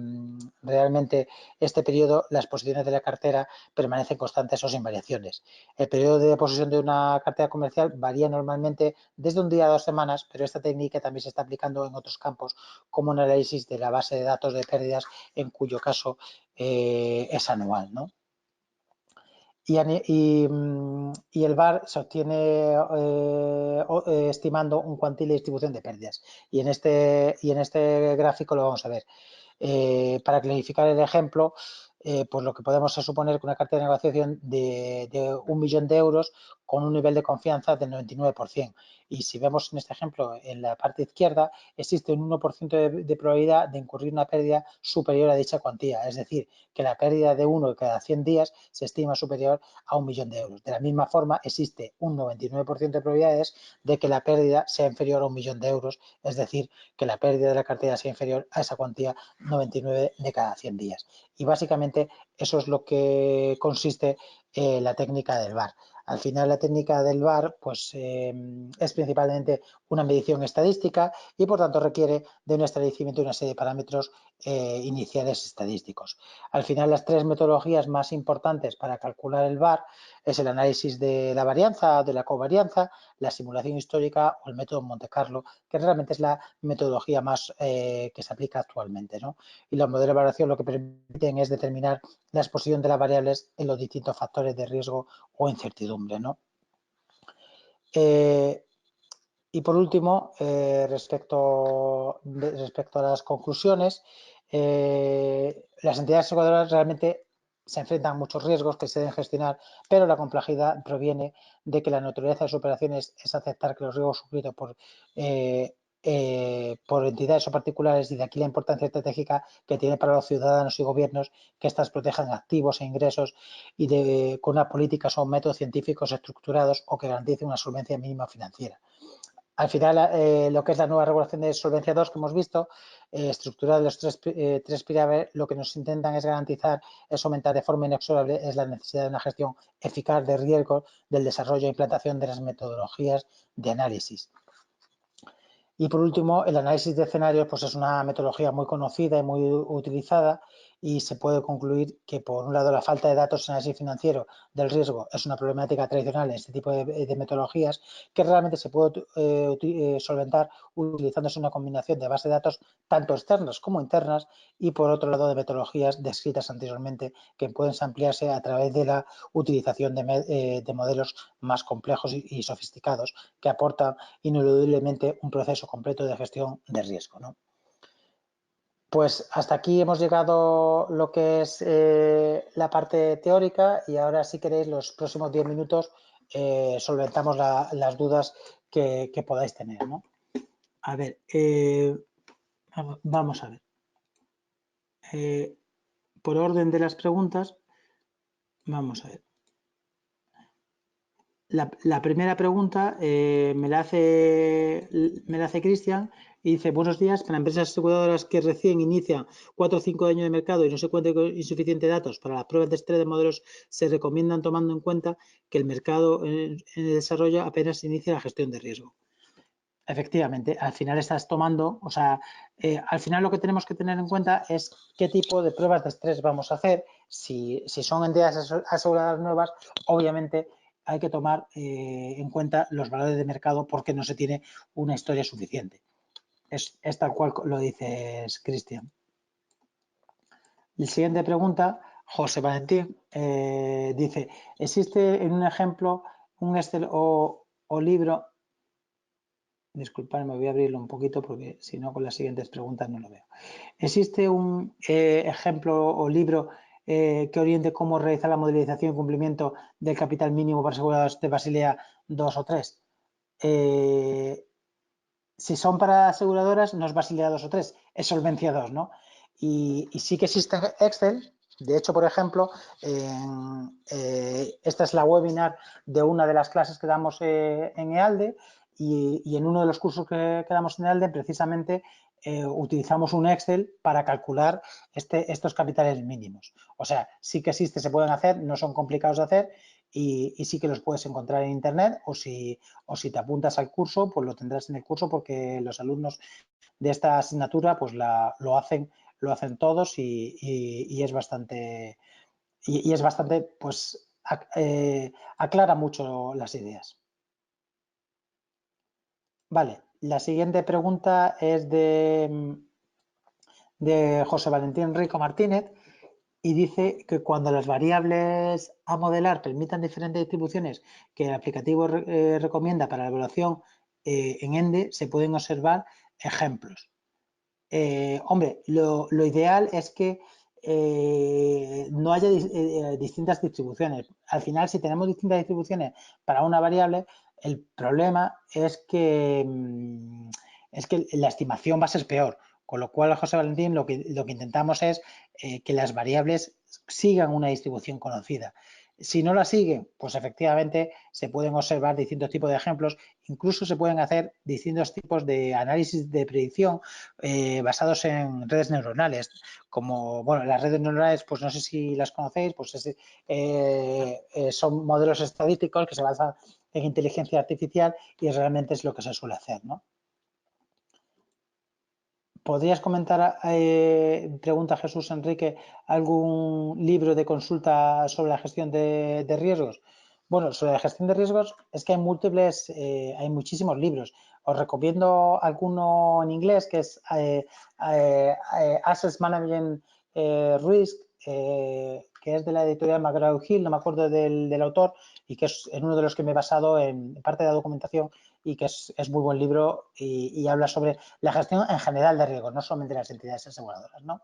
realmente este periodo las posiciones de la cartera permanecen constantes o sin variaciones. El periodo de posesión de una cartera comercial varía normalmente desde un día a 2 semanas, pero esta técnica también se está aplicando en otros campos, como un análisis de la base de datos de pérdidas, en cuyo caso es anual, ¿no? Y el VAR se obtiene estimando un cuantil de distribución de pérdidas. Y en este gráfico lo vamos a ver. Para clarificar el ejemplo, pues lo que podemos suponer que una cartera de negociación de 1 millón de euros con un nivel de confianza del 99%. Y si vemos en este ejemplo, en la parte izquierda, existe un 1% de probabilidad de incurrir una pérdida superior a dicha cuantía. Es decir, que la pérdida de 1 de cada 100 días se estima superior a 1 millón de euros. De la misma forma, existe un 99% de probabilidades de que la pérdida sea inferior a 1 millón de euros. Es decir, que la pérdida de la cartera sea inferior a esa cuantía 99 de cada 100 días. Y básicamente eso es lo que consiste la técnica del VAR. Al final la técnica del VAR pues, es principalmente una medición estadística y por tanto requiere de un establecimiento de una serie de parámetros iniciales estadísticos. Al final las tres metodologías más importantes para calcular el VAR es el análisis de la varianza, de la covarianza, la simulación histórica o el método Monte Carlo, que realmente es la metodología más que se aplica actualmente, ¿no? Y los modelos de evaluación lo que permiten es determinar la exposición de las variables en los distintos factores de riesgo o incertidumbre, ¿no? Y por último, respecto a las conclusiones, las entidades aseguradoras realmente se enfrentan muchos riesgos que se deben gestionar, pero la complejidad proviene de que la naturaleza de sus operaciones es aceptar que los riesgos sufridos por entidades o particulares, y de aquí la importancia estratégica que tiene para los ciudadanos y gobiernos que éstas protejan activos e ingresos con unas políticas o métodos científicos estructurados o que garanticen una solvencia mínima financiera. Al final, lo que es la nueva regulación de Solvencia II que hemos visto, estructurada en los tres pilares, lo que nos intentan es garantizar, es aumentar de forma inexorable, es la necesidad de una gestión eficaz de riesgos, del desarrollo e implantación de las metodologías de análisis. Y por último, el análisis de escenarios pues es una metodología muy conocida y muy utilizada, y se puede concluir que, por un lado, la falta de datos en análisis financiero del riesgo es una problemática tradicional en este tipo de metodologías, que realmente se puede solventar utilizándose una combinación de bases de datos tanto externas como internas, y por otro lado de metodologías descritas anteriormente que pueden ampliarse a través de la utilización de modelos más complejos y sofisticados, que aportan ineludiblemente un proceso completo de gestión de riesgo, ¿no? Pues hasta aquí hemos llegado lo que es la parte teórica, y ahora, si queréis, los próximos 10 minutos solventamos las dudas que podáis tener, ¿no? A ver, vamos a ver. Por orden de las preguntas, vamos a ver. La primera pregunta me la hace Cristian, y dice: buenos días, para empresas aseguradoras que recién inician 4 o 5 años de mercado y no se cuenta con insuficientes datos para las pruebas de estrés de modelos, se recomiendan tomando en cuenta que el mercado en el desarrollo apenas inicia la gestión de riesgo. Efectivamente, al final estás tomando, o sea, al final lo que tenemos que tener en cuenta es qué tipo de pruebas de estrés vamos a hacer. Si son entidades aseguradoras nuevas, obviamente hay que tomar en cuenta los valores de mercado, porque no se tiene una historia suficiente. Es tal cual lo dices, Cristian. La siguiente pregunta, José Valentín, dice: ¿existe en un ejemplo un Excel o libro? Disculpad, me voy a abrirlo un poquito porque si no, con las siguientes preguntas no lo veo. ¿Existe un ejemplo o libro que oriente cómo realizar la modelización y cumplimiento del capital mínimo para aseguradoras de Basilea 2 o 3? Si son para aseguradoras, no es Basilea 2 o 3, es Solvencia 2, ¿no? Y sí que existe Excel. De hecho, por ejemplo, esta es la webinar de una de las clases que damos en EALDE, y en uno de los cursos que damos en EALDE, precisamente utilizamos un Excel para calcular estos capitales mínimos. O sea, sí que existe, se pueden hacer, no son complicados de hacer, y sí que los puedes encontrar en internet, o si te apuntas al curso, pues lo tendrás en el curso, porque los alumnos de esta asignatura pues lo hacen todos, y es bastante pues aclara mucho las ideas. Vale, la siguiente pregunta es de José Valentín Rico Martínez, y dice que cuando las variables a modelar permitan diferentes distribuciones que el aplicativo recomienda para la evaluación en ENDE, se pueden observar ejemplos. Hombre, lo ideal es que no haya distintas distribuciones. Al final, si tenemos distintas distribuciones para una variable, el problema es que la estimación va a ser peor. Con lo cual, José Valentín, lo que intentamos es que las variables sigan una distribución conocida. Si no la siguen, pues efectivamente se pueden observar distintos tipos de ejemplos. Incluso se pueden hacer distintos tipos de análisis de predicción basados en redes neuronales, como, bueno, las redes neuronales, pues no sé si las conocéis, pues son modelos estadísticos que se basan en inteligencia artificial, y realmente es lo que se suele hacer, ¿no? ¿Podrías comentar, pregunta Jesús Enrique, algún libro de consulta sobre la gestión de riesgos? Bueno, sobre la gestión de riesgos es que hay muchísimos libros. Os recomiendo alguno en inglés, que es Assets Management Risk, que es de la editorial McGraw-Hill, no me acuerdo del autor, y que es en uno de los que me he basado en parte de la documentación, y que es muy buen libro, y habla sobre la gestión en general de riesgos, no solamente las entidades aseguradoras, ¿no?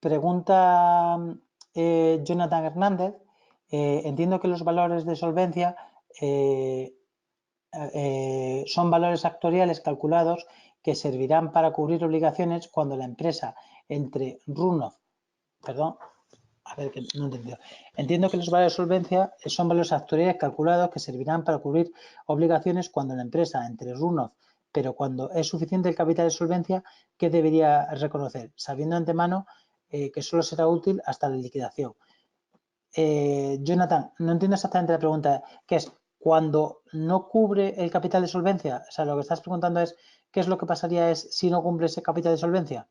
Pregunta Jonathan Hernández. Entiendo que los valores de solvencia son valores actuariales calculados que servirán para cubrir obligaciones cuando la empresa entre runoff, perdón, a ver que no he entendido. Entiendo que los valores de solvencia son valores actuariales calculados que servirán para cubrir obligaciones cuando la empresa entre runoff, pero cuando es suficiente el capital de solvencia, ¿qué debería reconocer? Sabiendo de antemano que solo será útil hasta la liquidación. Jonathan, no entiendo exactamente la pregunta, que es cuando no cubre el capital de solvencia. O sea, lo que estás preguntando es ¿qué es lo que pasaría si no cumple ese capital de solvencia?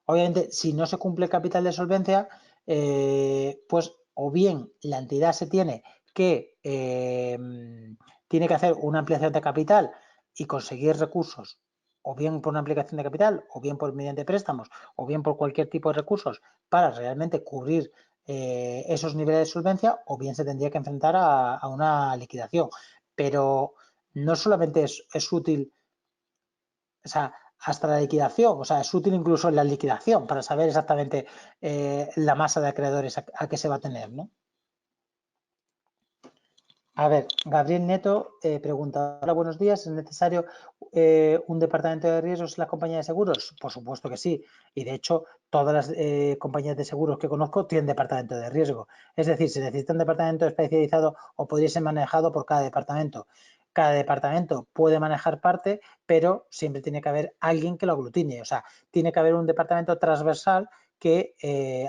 Obviamente, si no se cumple el capital de solvencia, pues o bien la entidad se tiene que hacer una ampliación de capital y conseguir recursos, o bien por una ampliación de capital, o bien por mediante préstamos, o bien por cualquier tipo de recursos para realmente cubrir esos niveles de solvencia, o bien se tendría que enfrentar a una liquidación. Pero no solamente es útil, o sea, hasta la liquidación, o sea, es útil incluso en la liquidación para saber exactamente la masa de acreedores a que se va a tener, ¿no? A ver, Gabriel Neto pregunta, hola, buenos días, ¿es necesario un departamento de riesgos en la compañía de seguros? Por supuesto que sí, y de hecho todas las compañías de seguros que conozco tienen departamento de riesgo. Es decir, se necesita un departamento especializado o podría ser manejado por cada departamento. Cada departamento puede manejar parte, pero siempre tiene que haber alguien que lo aglutine, o sea, tiene que haber un departamento transversal que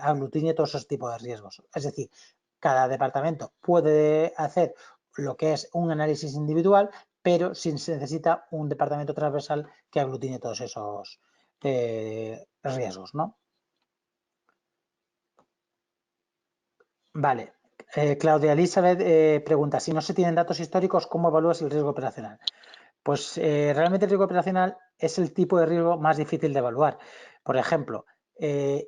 aglutine todos esos tipos de riesgos. Es decir, cada departamento puede hacer lo que es un análisis individual, pero sí se necesita un departamento transversal que aglutine todos esos riesgos, ¿no? Vale. Claudia Elizabeth pregunta, si no se tienen datos históricos, ¿cómo evalúas el riesgo operacional? Pues realmente el riesgo operacional es el tipo de riesgo más difícil de evaluar. Por ejemplo,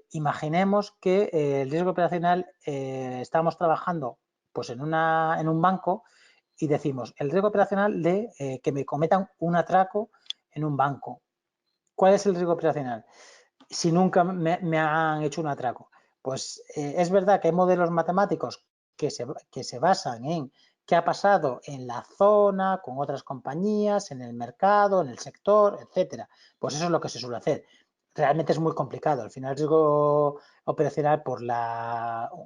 imaginemos que el riesgo operacional estamos trabajando pues en un banco y decimos el riesgo operacional de que me cometan un atraco en un banco. ¿Cuál es el riesgo operacional? Si nunca me han hecho un atraco. Pues es verdad que hay modelos matemáticos que se basan en qué ha pasado en la zona, con otras compañías, en el mercado, en el sector, etcétera. Pues eso es lo que se suele hacer. Realmente es muy complicado. Al final el riesgo operacional,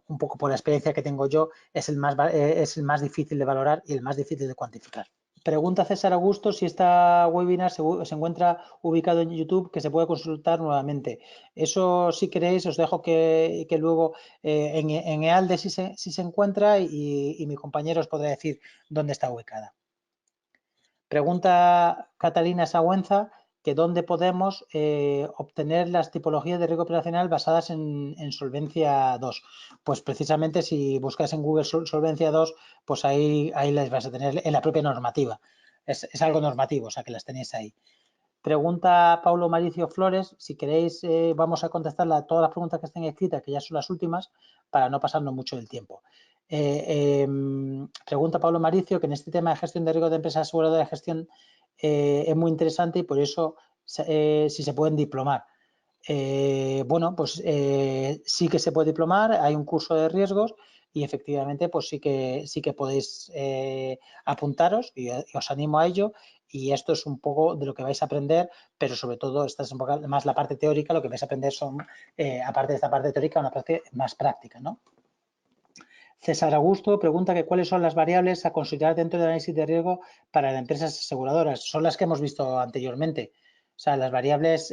un poco por la experiencia que tengo yo, es el más difícil de valorar y el más difícil de cuantificar. Pregunta César Augusto si esta webinar se encuentra ubicado en YouTube, que se puede consultar nuevamente. Eso, si queréis, os dejo que luego en EALDE si se encuentra y mi compañero os podrá decir dónde está ubicada. Pregunta Catalina Sagüenza que dónde podemos obtener las tipologías de riesgo operacional basadas en Solvencia 2. Pues precisamente si buscáis en Google Solvencia 2, pues ahí las vais a tener en la propia normativa. Es algo normativo, o sea que las tenéis ahí. Pregunta Paulo Maricio Flores, si queréis vamos a contestar todas las preguntas que estén escritas, que ya son las últimas, para no pasarnos mucho del tiempo. Pregunta Pablo Maricio que en este tema de gestión de riesgo de empresas aseguradoras de gestión es muy interesante y por eso si se pueden diplomar. Bueno, pues sí que se puede diplomar, hay un curso de riesgos y efectivamente pues sí que podéis apuntaros y os animo a ello y esto es un poco de lo que vais a aprender, pero sobre todo esta es un poco más la parte teórica, lo que vais a aprender son, aparte de esta parte teórica, una parte más práctica, ¿no? César Augusto pregunta que cuáles son las variables a considerar dentro del análisis de riesgo para las empresas aseguradoras. Son las que hemos visto anteriormente. O sea, las variables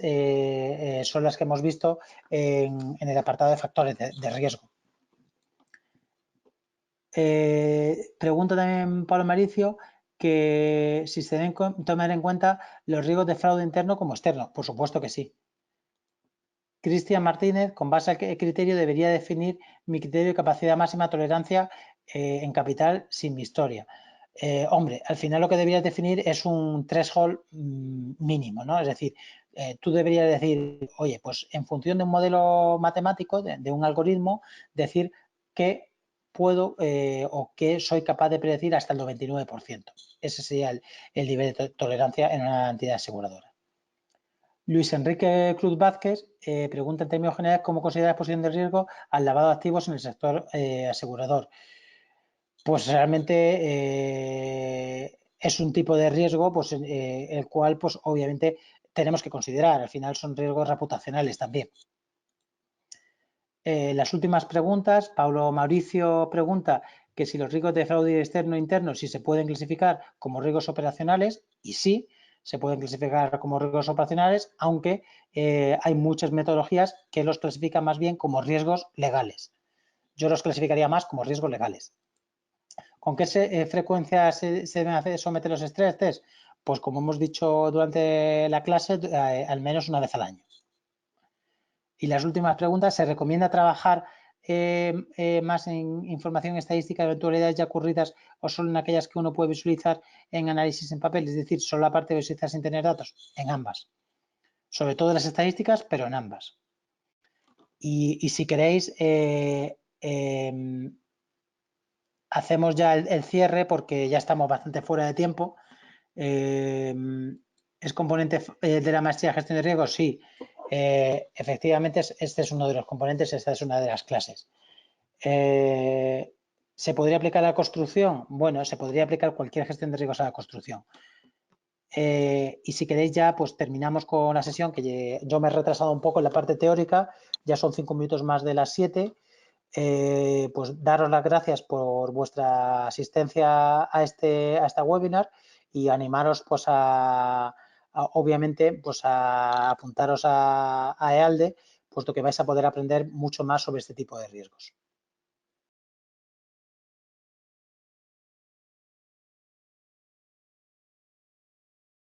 son las que hemos visto en el apartado de factores de riesgo. Pregunta también Pablo Maricio que si se deben tomar en cuenta los riesgos de fraude interno como externo. Por supuesto que sí. Cristian Martínez, con base a qué criterio debería definir mi criterio de capacidad máxima tolerancia en capital sin mi historia. Hombre, al final lo que deberías definir es un threshold mínimo, ¿no? Es decir, tú deberías decir, oye, pues en función de un modelo matemático, de un algoritmo, decir que puedo o que soy capaz de predecir hasta el 99%. Ese sería el nivel de tolerancia en una entidad aseguradora. Luis Enrique Cruz Vázquez pregunta en términos generales cómo considera la exposición de riesgo al lavado de activos en el sector asegurador. Pues realmente es un tipo de riesgo pues, el cual pues, obviamente tenemos que considerar. Al final son riesgos reputacionales también. Las últimas preguntas, Paulo Mauricio pregunta que si los riesgos de fraude externo e interno si se pueden clasificar como riesgos operacionales, y sí, se pueden clasificar como riesgos operacionales, aunque hay muchas metodologías que los clasifican más bien como riesgos legales. Yo los clasificaría más como riesgos legales. ¿Con qué frecuencia se deben someter los estrés test? Pues como hemos dicho durante la clase, al menos una vez al año. Y las últimas preguntas, ¿se recomienda trabajar más en información estadística de eventualidades ya ocurridas o solo en aquellas que uno puede visualizar en análisis en papel? Es decir, solo la parte de visualizar sin tener datos, en ambas. Sobre todo en las estadísticas, pero en ambas. Y si queréis, hacemos ya el cierre porque ya estamos bastante fuera de tiempo. ¿Es componente de la maestría de gestión de riesgos? Sí. Efectivamente, este es uno de los componentes, esta es una de las clases. ¿Se podría aplicar a la construcción? Bueno, se podría aplicar cualquier gestión de riesgos a la construcción. Y si queréis ya, pues terminamos con la sesión, que yo me he retrasado un poco en la parte teórica, ya son 5 minutos más de las 7. Pues daros las gracias por vuestra asistencia a esta webinar y animaros pues obviamente pues a apuntaros a EALDE, puesto que vais a poder aprender mucho más sobre este tipo de riesgos.